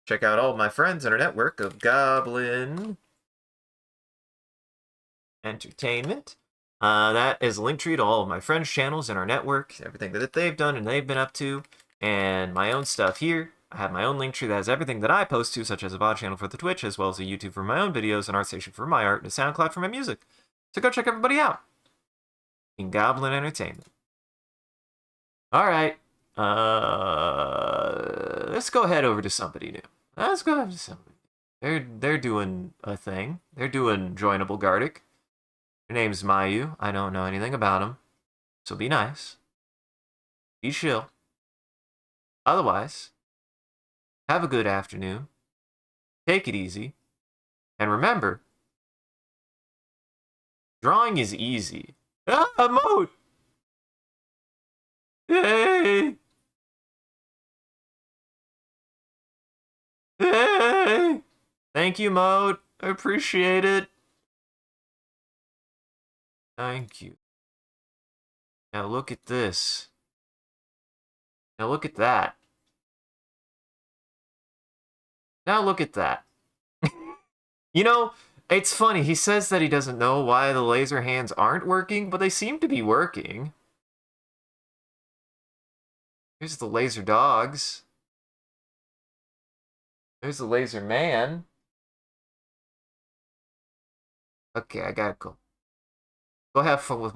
Check out all of my friends in our network of Goblin Entertainment. That is a link tree to all of my friends' channels in our network, everything that they've done and they've been up to, and my own stuff here. I have my own link tree that has everything that I post to, such as a VOD channel for the Twitch, as well as a YouTube for my own videos, an ArtStation for my art, and a SoundCloud for my music. So go check everybody out in Goblin Entertainment. Alright, let's go head over to somebody new. Let's go over to somebody. They're doing a thing. They're doing joinable Gartic. Their name's Mayu. I don't know anything about him. So be nice. Be chill. Otherwise, have a good afternoon. Take it easy. And remember, drawing is easy. Ah, emote! Hey! Hey! Thank you, Mode. I appreciate it. Thank you. Now look at this. Now look at that. Now look at that. You know, it's funny. He says that he doesn't know why the laser hands aren't working, but they seem to be working. Here's the laser dogs. There's the laser man. Okay, I gotta go. Go have fun with